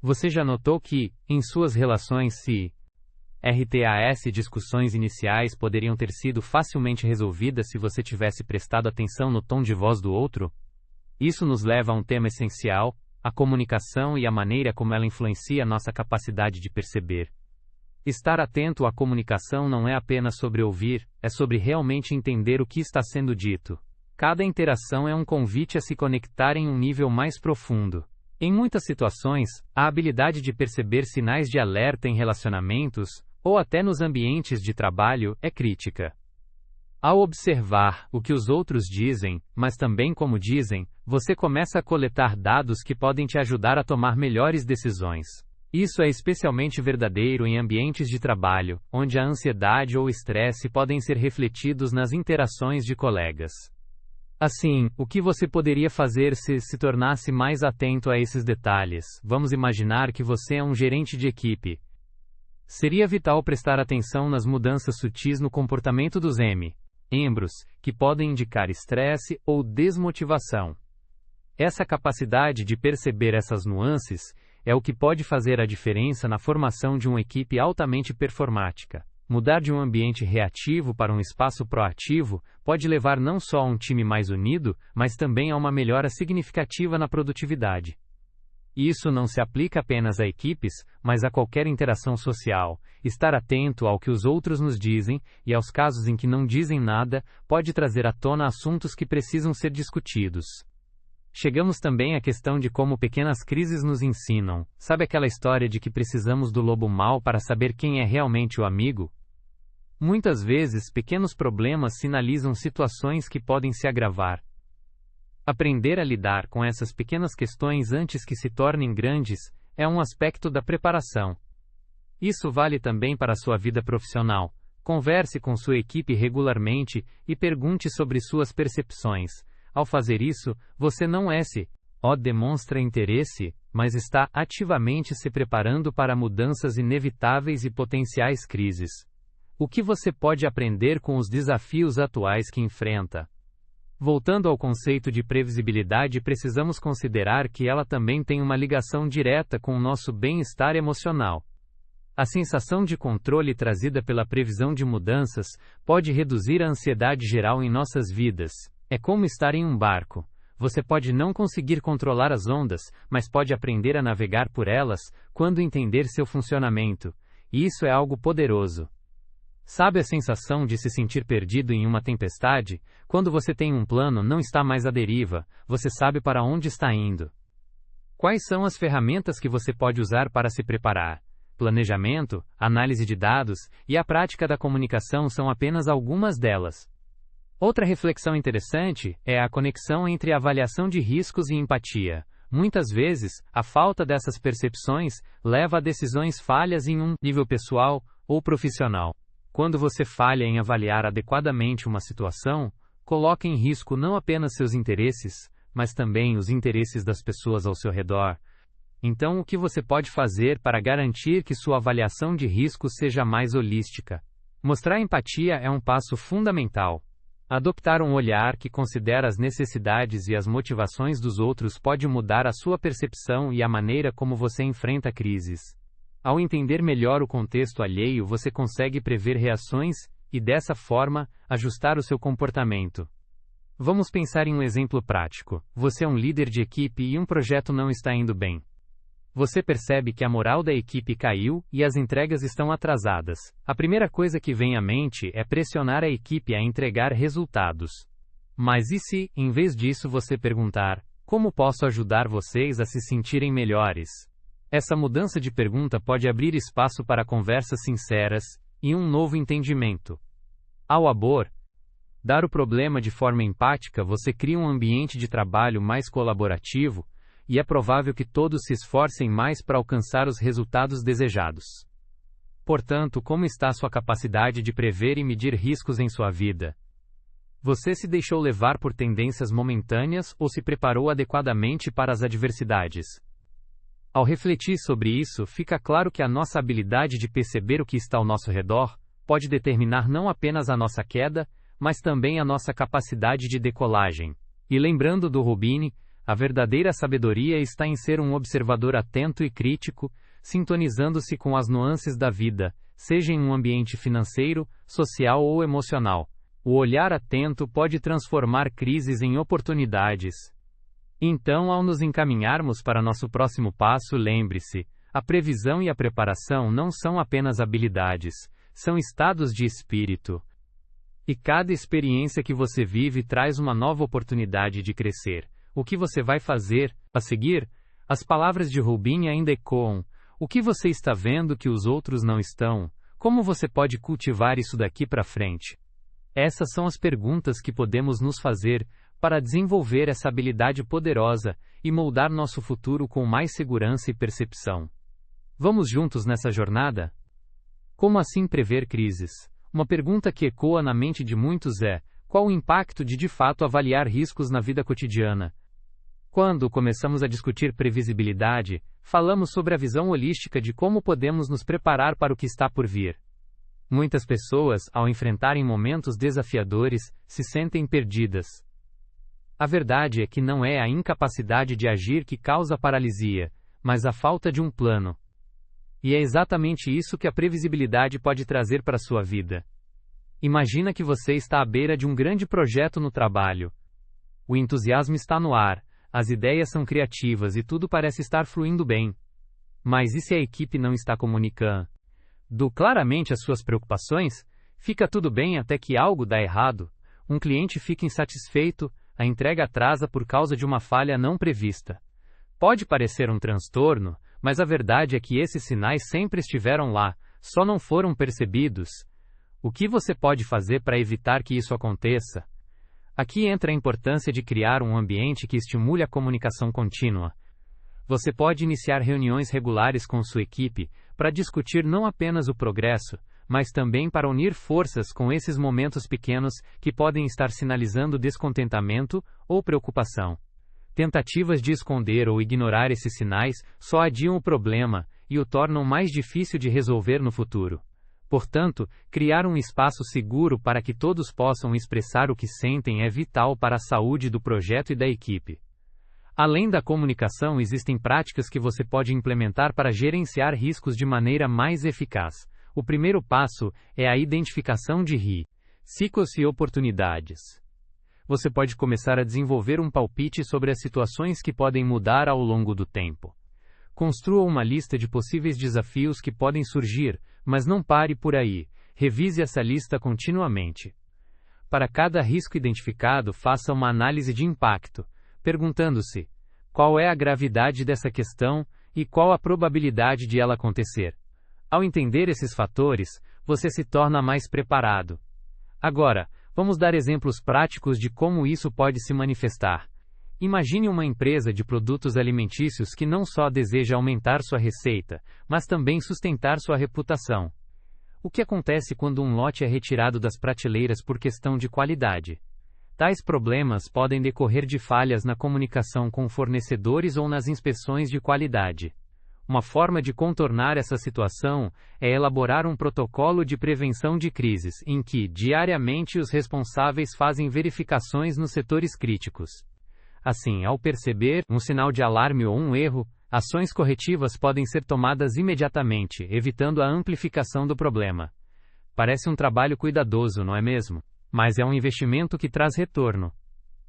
Você já notou que, em suas relações discussões iniciais poderiam ter sido facilmente resolvidas se você tivesse prestado atenção no tom de voz do outro? Isso nos leva a um tema essencial: a comunicação e a maneira como ela influencia nossa capacidade de perceber. Estar atento à comunicação não é apenas sobre ouvir, é sobre realmente entender o que está sendo dito. Cada interação é um convite a se conectar em um nível mais profundo. Em muitas situações, a habilidade de perceber sinais de alerta em relacionamentos, ou até nos ambientes de trabalho, é crítica. Ao observar o que os outros dizem, mas também como dizem, você começa a coletar dados que podem te ajudar a tomar melhores decisões. Isso é especialmente verdadeiro em ambientes de trabalho, onde a ansiedade ou estresse podem ser refletidos nas interações de colegas. Assim, o que você poderia fazer se tornasse mais atento a esses detalhes? Vamos imaginar que você é um gerente de equipe. Seria vital prestar atenção nas mudanças sutis no comportamento dos membros, que podem indicar estresse ou desmotivação. Essa capacidade de perceber essas nuances é o que pode fazer a diferença na formação de uma equipe altamente performática. Mudar de um ambiente reativo para um espaço proativo pode levar não só a um time mais unido, mas também a uma melhora significativa na produtividade. Isso não se aplica apenas a equipes, mas a qualquer interação social. Estar atento ao que os outros nos dizem, e aos casos em que não dizem nada, pode trazer à tona assuntos que precisam ser discutidos. Chegamos também à questão de como pequenas crises nos ensinam. Sabe aquela história de que precisamos do lobo mau para saber quem é realmente o amigo? Muitas vezes, pequenos problemas sinalizam situações que podem se agravar. Aprender a lidar com essas pequenas questões antes que se tornem grandes é um aspecto da preparação. Isso vale também para a sua vida profissional. Converse com sua equipe regularmente e pergunte sobre suas percepções. Ao fazer isso, você não demonstra interesse, mas está ativamente se preparando para mudanças inevitáveis e potenciais crises. O que você pode aprender com os desafios atuais que enfrenta? Voltando ao conceito de previsibilidade, precisamos considerar que ela também tem uma ligação direta com o nosso bem-estar emocional. A sensação de controle trazida pela previsão de mudanças pode reduzir a ansiedade geral em nossas vidas. É como estar em um barco. Você pode não conseguir controlar as ondas, mas pode aprender a navegar por elas quando entender seu funcionamento. E isso é algo poderoso. Sabe a sensação de se sentir perdido em uma tempestade? Quando você tem um plano, não está mais à deriva, você sabe para onde está indo. Quais são as ferramentas que você pode usar para se preparar? Planejamento, análise de dados e a prática da comunicação são apenas algumas delas. Outra reflexão interessante é a conexão entre avaliação de riscos e empatia. Muitas vezes, a falta dessas percepções leva a decisões falhas em um nível pessoal ou profissional. Quando você falha em avaliar adequadamente uma situação, coloca em risco não apenas seus interesses, mas também os interesses das pessoas ao seu redor. Então, o que você pode fazer para garantir que sua avaliação de risco seja mais holística? Mostrar empatia é um passo fundamental. Adoptar um olhar que considera as necessidades e as motivações dos outros pode mudar a sua percepção e a maneira como você enfrenta crises. Ao entender melhor o contexto alheio, você consegue prever reações e, dessa forma, ajustar o seu comportamento. Vamos pensar em um exemplo prático. Você é um líder de equipe e um projeto não está indo bem. Você percebe que a moral da equipe caiu e as entregas estão atrasadas. A primeira coisa que vem à mente é pressionar a equipe a entregar resultados. Mas e se, em vez disso, você perguntar: como posso ajudar vocês a se sentirem melhores? Essa mudança de pergunta pode abrir espaço para conversas sinceras e um novo entendimento. Ao abordar o problema de forma empática, você cria um ambiente de trabalho mais colaborativo e é provável que todos se esforcem mais para alcançar os resultados desejados. Portanto, como está sua capacidade de prever e medir riscos em sua vida? Você se deixou levar por tendências momentâneas ou se preparou adequadamente para as adversidades? Ao refletir sobre isso, fica claro que a nossa habilidade de perceber o que está ao nosso redor pode determinar não apenas a nossa queda, mas também a nossa capacidade de decolagem. E lembrando do Rubini, a verdadeira sabedoria está em ser um observador atento e crítico, sintonizando-se com as nuances da vida, seja em um ambiente financeiro, social ou emocional. O olhar atento pode transformar crises em oportunidades. Então, ao nos encaminharmos para nosso próximo passo, lembre-se, a previsão e a preparação não são apenas habilidades, são estados de espírito. E cada experiência que você vive traz uma nova oportunidade de crescer. O que você vai fazer? A seguir, as palavras de Rubini ainda ecoam. O que você está vendo que os outros não estão? Como você pode cultivar isso daqui para frente? Essas são as perguntas que podemos nos fazer para desenvolver essa habilidade poderosa e moldar nosso futuro com mais segurança e percepção. Vamos juntos nessa jornada? Como assim prever crises? Uma pergunta que ecoa na mente de muitos é: qual o impacto de fato avaliar riscos na vida cotidiana? Quando começamos a discutir previsibilidade, falamos sobre a visão holística de como podemos nos preparar para o que está por vir. Muitas pessoas, ao enfrentarem momentos desafiadores, se sentem perdidas. A verdade é que não é a incapacidade de agir que causa paralisia, mas a falta de um plano. E é exatamente isso que a previsibilidade pode trazer para a sua vida. Imagina que você está à beira de um grande projeto no trabalho. O entusiasmo está no ar, as ideias são criativas e tudo parece estar fluindo bem. Mas e se a equipe não está comunicando claramente as suas preocupações? Fica tudo bem até que algo dá errado, um cliente fica insatisfeito, a entrega atrasa por causa de uma falha não prevista. Pode parecer um transtorno, mas a verdade é que esses sinais sempre estiveram lá, só não foram percebidos. O que você pode fazer para evitar que isso aconteça? Aqui entra a importância de criar um ambiente que estimule a comunicação contínua. Você pode iniciar reuniões regulares com sua equipe para discutir não apenas o progresso, mas também para unir forças com esses momentos pequenos que podem estar sinalizando descontentamento ou preocupação. Tentativas de esconder ou ignorar esses sinais só adiam o problema e o tornam mais difícil de resolver no futuro. Portanto, criar um espaço seguro para que todos possam expressar o que sentem é vital para a saúde do projeto e da equipe. Além da comunicação, existem práticas que você pode implementar para gerenciar riscos de maneira mais eficaz. O primeiro passo é a identificação de riscos e oportunidades. Você pode começar a desenvolver um palpite sobre as situações que podem mudar ao longo do tempo. Construa uma lista de possíveis desafios que podem surgir, mas não pare por aí. Revise essa lista continuamente. Para cada risco identificado, faça uma análise de impacto, perguntando-se: qual é a gravidade dessa questão e qual a probabilidade de ela acontecer? Ao entender esses fatores, você se torna mais preparado. Agora, vamos dar exemplos práticos de como isso pode se manifestar. Imagine uma empresa de produtos alimentícios que não só deseja aumentar sua receita, mas também sustentar sua reputação. O que acontece quando um lote é retirado das prateleiras por questão de qualidade? Tais problemas podem decorrer de falhas na comunicação com fornecedores ou nas inspeções de qualidade. Uma forma de contornar essa situação é elaborar um protocolo de prevenção de crises, em que, diariamente, os responsáveis fazem verificações nos setores críticos. Assim, ao perceber um sinal de alarme ou um erro, ações corretivas podem ser tomadas imediatamente, evitando a amplificação do problema. Parece um trabalho cuidadoso, não é mesmo? Mas é um investimento que traz retorno.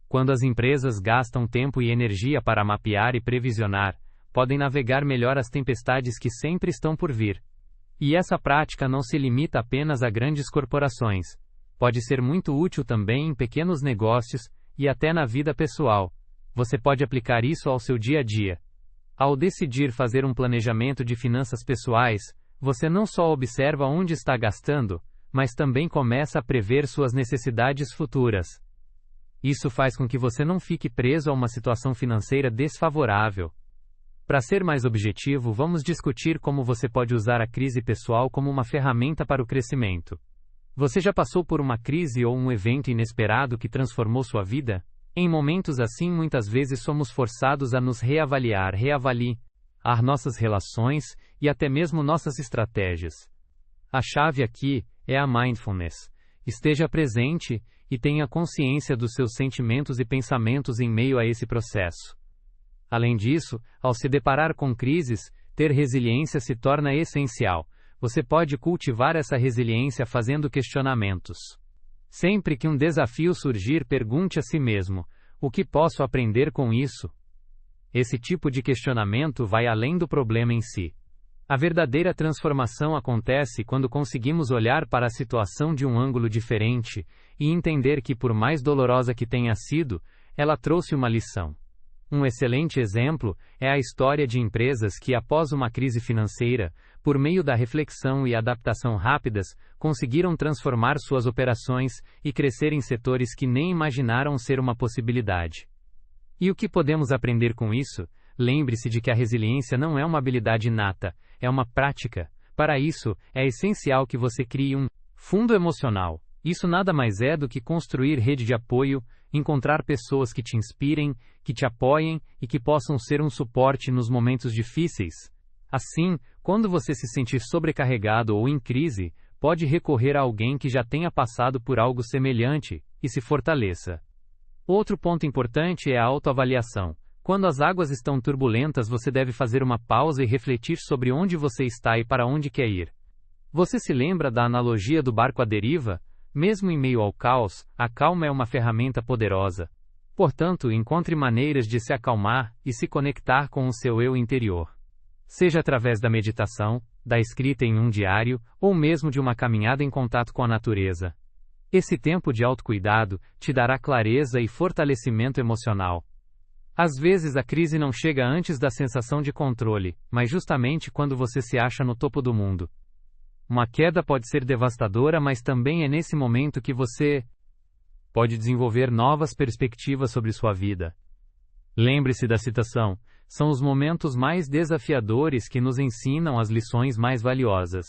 Quando as empresas gastam tempo e energia para mapear e previsionar, podem navegar melhor as tempestades que sempre estão por vir. E essa prática não se limita apenas a grandes corporações. Pode ser muito útil também em pequenos negócios e até na vida pessoal. Você pode aplicar isso ao seu dia a dia. Ao decidir fazer um planejamento de finanças pessoais, você não só observa onde está gastando, mas também começa a prever suas necessidades futuras. Isso faz com que você não fique preso a uma situação financeira desfavorável. Para ser mais objetivo, vamos discutir como você pode usar a crise pessoal como uma ferramenta para o crescimento. Você já passou por uma crise ou um evento inesperado que transformou sua vida? Em momentos assim, muitas vezes somos forçados a nos reavaliar nossas relações e até mesmo nossas estratégias. A chave aqui é a mindfulness. Esteja presente e tenha consciência dos seus sentimentos e pensamentos em meio a esse processo. Além disso, ao se deparar com crises, ter resiliência se torna essencial. Você pode cultivar essa resiliência fazendo questionamentos. Sempre que um desafio surgir, pergunte a si mesmo: o que posso aprender com isso? Esse tipo de questionamento vai além do problema em si. A verdadeira transformação acontece quando conseguimos olhar para a situação de um ângulo diferente e entender que, por mais dolorosa que tenha sido, ela trouxe uma lição. Um excelente exemplo é a história de empresas que, após uma crise financeira, por meio da reflexão e adaptação rápidas, conseguiram transformar suas operações e crescer em setores que nem imaginaram ser uma possibilidade. E o que podemos aprender com isso? Lembre-se de que a resiliência não é uma habilidade inata, é uma prática. Para isso, é essencial que você crie um fundo emocional. Isso nada mais é do que construir rede de apoio, encontrar pessoas que te inspirem, que te apoiem e que possam ser um suporte nos momentos difíceis. Assim, quando você se sentir sobrecarregado ou em crise, pode recorrer a alguém que já tenha passado por algo semelhante e se fortaleça. Outro ponto importante é a autoavaliação. Quando as águas estão turbulentas, você deve fazer uma pausa e refletir sobre onde você está e para onde quer ir. Você se lembra da analogia do barco à deriva? Mesmo em meio ao caos, a calma é uma ferramenta poderosa. Portanto, encontre maneiras de se acalmar e se conectar com o seu eu interior. Seja através da meditação, da escrita em um diário, ou mesmo de uma caminhada em contato com a natureza. Esse tempo de autocuidado te dará clareza e fortalecimento emocional. Às vezes a crise não chega antes da sensação de controle, mas justamente quando você se acha no topo do mundo. Uma queda pode ser devastadora, mas também é nesse momento que você pode desenvolver novas perspectivas sobre sua vida. Lembre-se da citação: são os momentos mais desafiadores que nos ensinam as lições mais valiosas.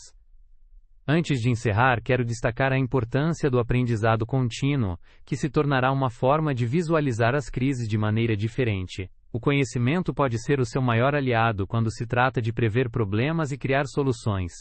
Antes de encerrar, quero destacar a importância do aprendizado contínuo, que se tornará uma forma de visualizar as crises de maneira diferente. O conhecimento pode ser o seu maior aliado quando se trata de prever problemas e criar soluções.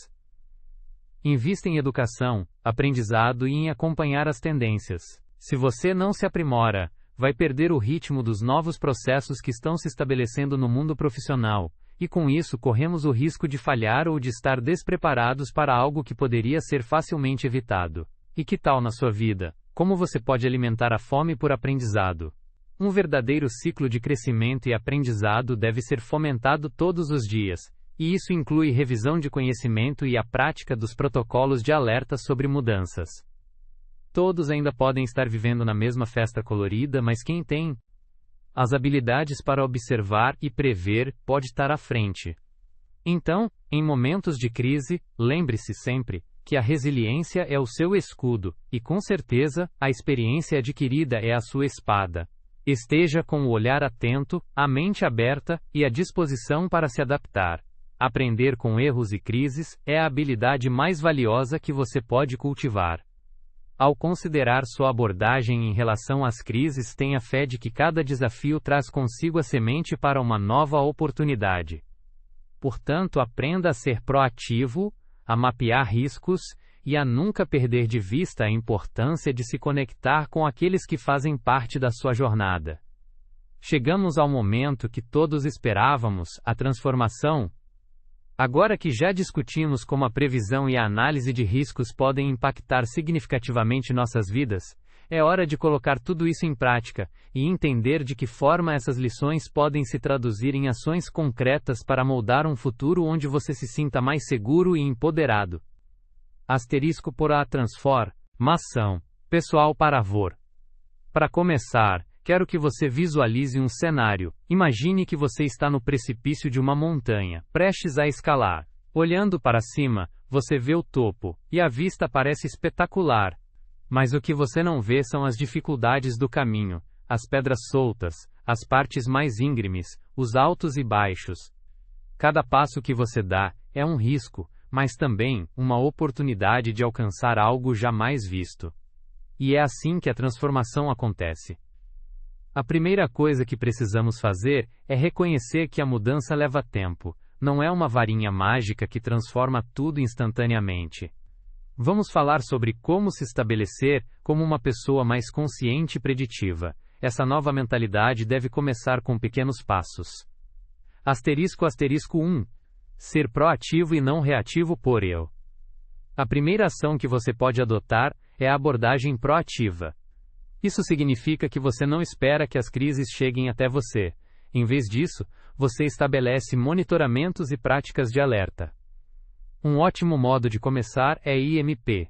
Invista em educação, aprendizado e em acompanhar as tendências. Se você não se aprimora, vai perder o ritmo dos novos processos que estão se estabelecendo no mundo profissional, e com isso corremos o risco de falhar ou de estar despreparados para algo que poderia ser facilmente evitado. E que tal na sua vida? Como você pode alimentar a fome por aprendizado? Um verdadeiro ciclo de crescimento e aprendizado deve ser fomentado todos os dias, e isso inclui revisão de conhecimento e a prática dos protocolos de alerta sobre mudanças. Todos ainda podem estar vivendo na mesma festa colorida, mas quem tem as habilidades para observar e prever pode estar à frente. Então, em momentos de crise, lembre-se sempre que a resiliência é o seu escudo, e com certeza, a experiência adquirida é a sua espada. Esteja com o olhar atento, a mente aberta e a disposição para se adaptar. Aprender com erros e crises é a habilidade mais valiosa que você pode cultivar. Ao considerar sua abordagem em relação às crises, tenha fé de que cada desafio traz consigo a semente para uma nova oportunidade. Portanto, aprenda a ser proativo, a mapear riscos e a nunca perder de vista a importância de se conectar com aqueles que fazem parte da sua jornada. Chegamos ao momento que todos esperávamos, a transformação. Agora que já discutimos como a previsão e a análise de riscos podem impactar significativamente nossas vidas, é hora de colocar tudo isso em prática e entender de que forma essas lições podem se traduzir em ações concretas para moldar um futuro onde você se sinta mais seguro e empoderado. Asterisco por a transformação pessoal para avor. Para começar, quero que você visualize um cenário. Imagine que você está no precipício de uma montanha, prestes a escalar. Olhando para cima, você vê o topo, e a vista parece espetacular. Mas o que você não vê são as dificuldades do caminho, as pedras soltas, as partes mais íngremes, os altos e baixos. Cada passo que você dá é um risco, mas também uma oportunidade de alcançar algo jamais visto. E é assim que a transformação acontece. A primeira coisa que precisamos fazer é reconhecer que a mudança leva tempo, não é uma varinha mágica que transforma tudo instantaneamente. Vamos falar sobre como se estabelecer como uma pessoa mais consciente e preditiva. Essa nova mentalidade deve começar com pequenos passos. Asterisco 1. Ser proativo e não reativo por eu. A primeira ação que você pode adotar é a abordagem proativa. Isso significa que você não espera que as crises cheguem até você. Em vez disso, você estabelece monitoramentos e práticas de alerta. Um ótimo modo de começar é IMP.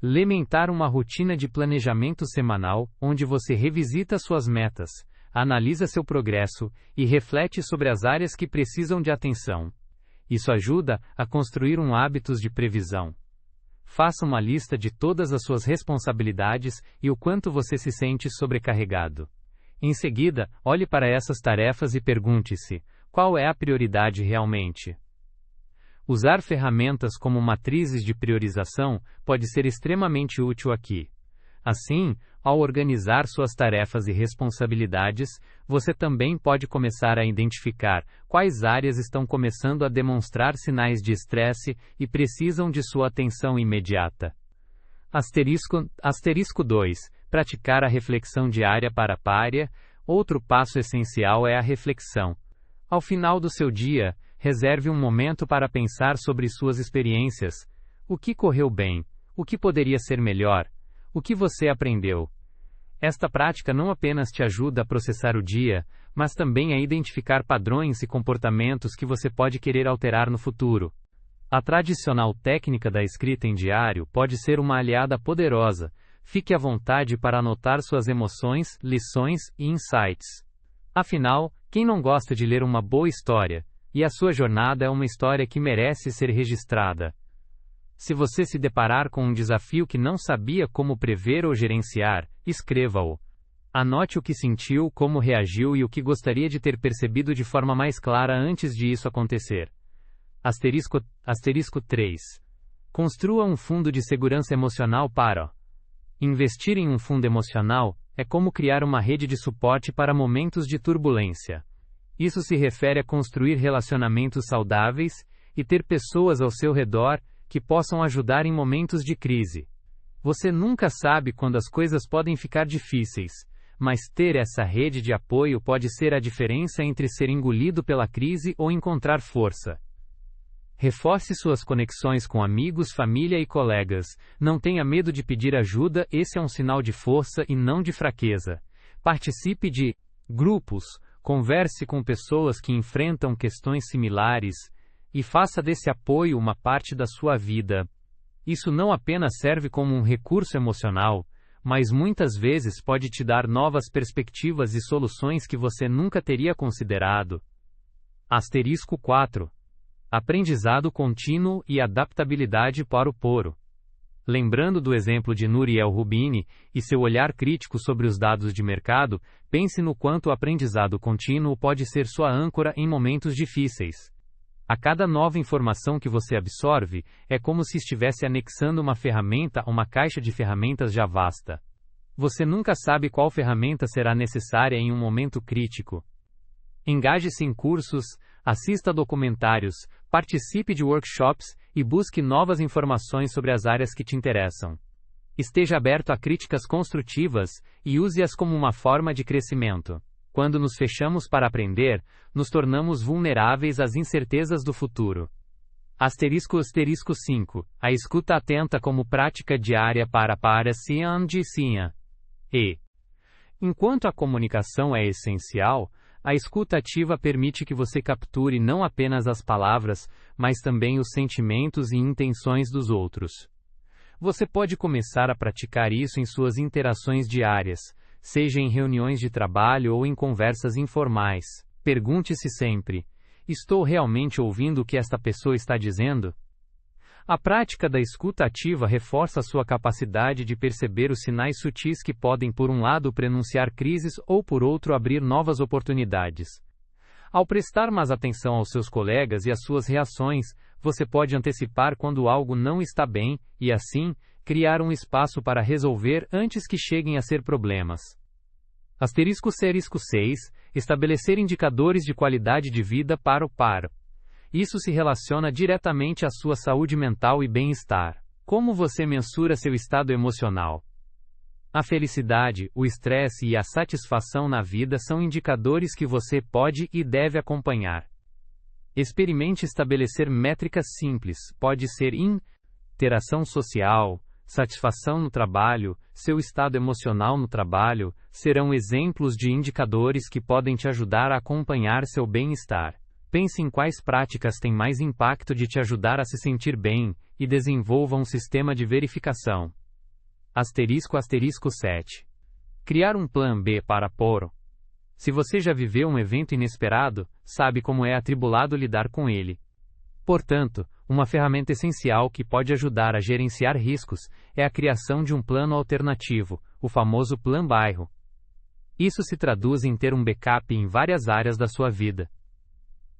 Implementar uma rotina de planejamento semanal, onde você revisita suas metas, analisa seu progresso e reflete sobre as áreas que precisam de atenção. Isso ajuda a construir hábitos de previsão. Faça uma lista de todas as suas responsabilidades e o quanto você se sente sobrecarregado. Em seguida, olhe para essas tarefas e pergunte-se: qual é a prioridade realmente? Usar ferramentas como matrizes de priorização pode ser extremamente útil aqui. Assim, ao organizar suas tarefas e responsabilidades, você também pode começar a identificar quais áreas estão começando a demonstrar sinais de estresse e precisam de sua atenção imediata. Asterisco 2. Praticar a reflexão diária para párea. Outro passo essencial é a reflexão. Ao final do seu dia, reserve um momento para pensar sobre suas experiências. O que correu bem? O que poderia ser melhor? O que você aprendeu? Esta prática não apenas te ajuda a processar o dia, mas também a identificar padrões e comportamentos que você pode querer alterar no futuro. A tradicional técnica da escrita em diário pode ser uma aliada poderosa. Fique à vontade para anotar suas emoções, lições e insights. Afinal, quem não gosta de ler uma boa história? E a sua jornada é uma história que merece ser registrada. Se você se deparar com um desafio que não sabia como prever ou gerenciar, escreva-o. Anote o que sentiu, como reagiu e o que gostaria de ter percebido de forma mais clara antes de isso acontecer. Asterisco 3. Construa um fundo de segurança emocional para. Investir em um fundo emocional é como criar uma rede de suporte para momentos de turbulência. Isso se refere a construir relacionamentos saudáveis e ter pessoas ao seu redor que possam ajudar em momentos de crise. Você nunca sabe quando as coisas podem ficar difíceis, mas ter essa rede de apoio pode ser a diferença entre ser engolido pela crise ou encontrar força. Reforce suas conexões com amigos, família e colegas. Não tenha medo de pedir ajuda, esse é um sinal de força e não de fraqueza. Participe de grupos, converse com pessoas que enfrentam questões similares e faça desse apoio uma parte da sua vida. Isso não apenas serve como um recurso emocional, mas muitas vezes pode te dar novas perspectivas e soluções que você nunca teria considerado. Asterisco 4. Aprendizado contínuo e adaptabilidade para o poro. Lembrando do exemplo de Nouriel Roubini e seu olhar crítico sobre os dados de mercado, pense no quanto o aprendizado contínuo pode ser sua âncora em momentos difíceis. A cada nova informação que você absorve, é como se estivesse anexando uma ferramenta a uma caixa de ferramentas já vasta. Você nunca sabe qual ferramenta será necessária em um momento crítico. Engaje-se em cursos, assista a documentários, participe de workshops e busque novas informações sobre as áreas que te interessam. Esteja aberto a críticas construtivas e use-as como uma forma de crescimento. Quando nos fechamos para aprender, nos tornamos vulneráveis às incertezas do futuro. Asterisco 5. A escuta atenta como prática diária para ciência. Enquanto a comunicação é essencial, a escuta ativa permite que você capture não apenas as palavras, mas também os sentimentos e intenções dos outros. Você pode começar a praticar isso em suas interações diárias, seja em reuniões de trabalho ou em conversas informais. Pergunte-se sempre: estou realmente ouvindo o que esta pessoa está dizendo? A prática da escuta ativa reforça sua capacidade de perceber os sinais sutis que podem, por um lado, prenunciar crises ou, por outro, abrir novas oportunidades. Ao prestar mais atenção aos seus colegas e às suas reações, você pode antecipar quando algo não está bem e, assim, criar um espaço para resolver antes que cheguem a ser problemas. Asterisco 6. Estabelecer indicadores de qualidade de vida para o par. Isso se relaciona diretamente à sua saúde mental e bem-estar. Como você mensura seu estado emocional? A felicidade, o estresse e a satisfação na vida são indicadores que você pode e deve acompanhar. Experimente estabelecer métricas simples, pode ser interação social, satisfação no trabalho, seu estado emocional no trabalho, serão exemplos de indicadores que podem te ajudar a acompanhar seu bem-estar. Pense em quais práticas têm mais impacto de te ajudar a se sentir bem, e desenvolva um sistema de verificação. Asterisco 7. Criar um plano B para poro. Se você já viveu um evento inesperado, sabe como é atribulado lidar com ele. Portanto, uma ferramenta essencial que pode ajudar a gerenciar riscos é a criação de um plano alternativo, o famoso Plano Bairro. Isso se traduz em ter um backup em várias áreas da sua vida.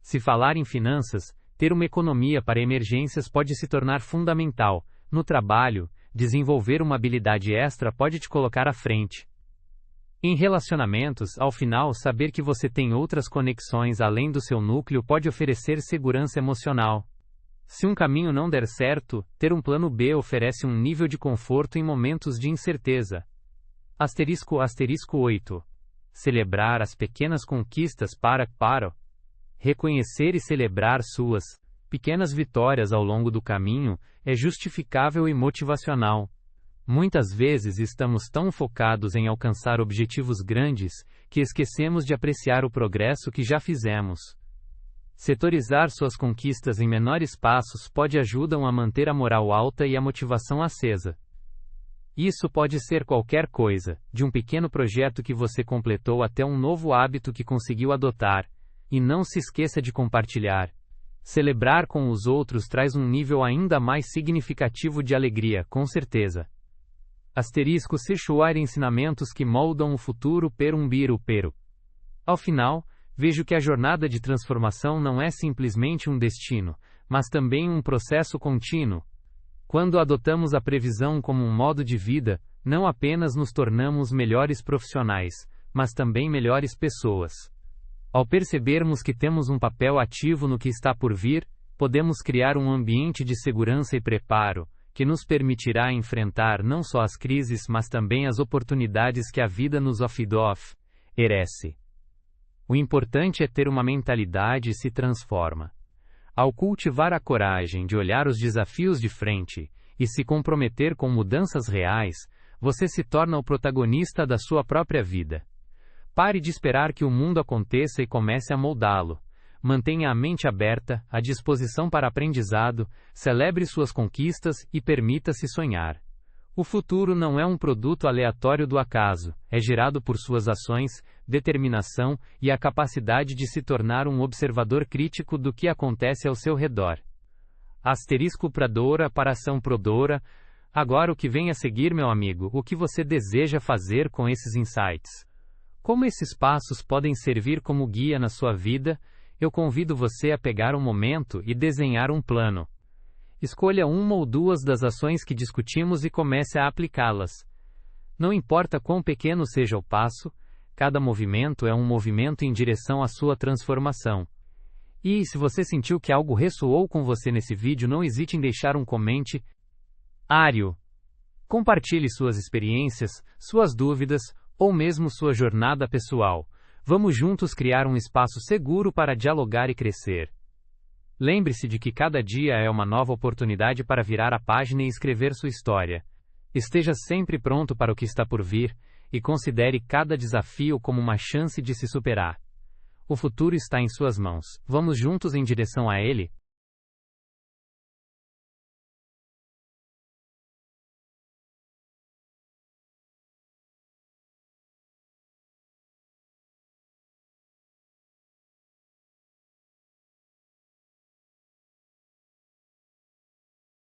Se falar em finanças, ter uma economia para emergências pode se tornar fundamental. No trabalho, desenvolver uma habilidade extra pode te colocar à frente. Em relacionamentos, ao final, saber que você tem outras conexões além do seu núcleo pode oferecer segurança emocional. Se um caminho não der certo, ter um plano B oferece um nível de conforto em momentos de incerteza. Asterisco 8. Celebrar as pequenas conquistas para reconhecer e celebrar suas pequenas vitórias ao longo do caminho é justificável e motivacional. Muitas vezes estamos tão focados em alcançar objetivos grandes que esquecemos de apreciar o progresso que já fizemos. Setorizar suas conquistas em menores passos pode ajudar a manter a moral alta e a motivação acesa. Isso pode ser qualquer coisa, de um pequeno projeto que você completou até um novo hábito que conseguiu adotar. E não se esqueça de compartilhar. Celebrar com os outros traz um nível ainda mais significativo de alegria, com certeza. Asterisco Sexuar ensinamentos que moldam o futuro per um pero. Ao final, vejo que a jornada de transformação não é simplesmente um destino, mas também um processo contínuo. Quando adotamos a previsão como um modo de vida, não apenas nos tornamos melhores profissionais, mas também melhores pessoas. Ao percebermos que temos um papel ativo no que está por vir, podemos criar um ambiente de segurança e preparo, que nos permitirá enfrentar não só as crises mas também as oportunidades que a vida nos oferece. O importante é ter uma mentalidade que se transforma. Ao cultivar a coragem de olhar os desafios de frente e se comprometer com mudanças reais, você se torna o protagonista da sua própria vida. Pare de esperar que o mundo aconteça e comece a moldá-lo. Mantenha a mente aberta, à disposição para aprendizado, celebre suas conquistas e permita-se sonhar. O futuro não é um produto aleatório do acaso, é gerado por suas ações, determinação e a capacidade de se tornar um observador crítico do que acontece ao seu redor. Asterisco Pradora para ação Prodora. Agora o que vem a seguir, meu amigo, o que você deseja fazer com esses insights? Como esses passos podem servir como guia na sua vida? Eu convido você a pegar um momento e desenhar um plano. Escolha uma ou duas das ações que discutimos e comece a aplicá-las. Não importa quão pequeno seja o passo, cada movimento é um movimento em direção à sua transformação. E, se você sentiu que algo ressoou com você nesse vídeo, não hesite em deixar um comentário. Compartilhe suas experiências, suas dúvidas, ou mesmo sua jornada pessoal. Vamos juntos criar um espaço seguro para dialogar e crescer. Lembre-se de que cada dia é uma nova oportunidade para virar a página e escrever sua história. Esteja sempre pronto para o que está por vir, e considere cada desafio como uma chance de se superar. O futuro está em suas mãos. Vamos juntos em direção a ele?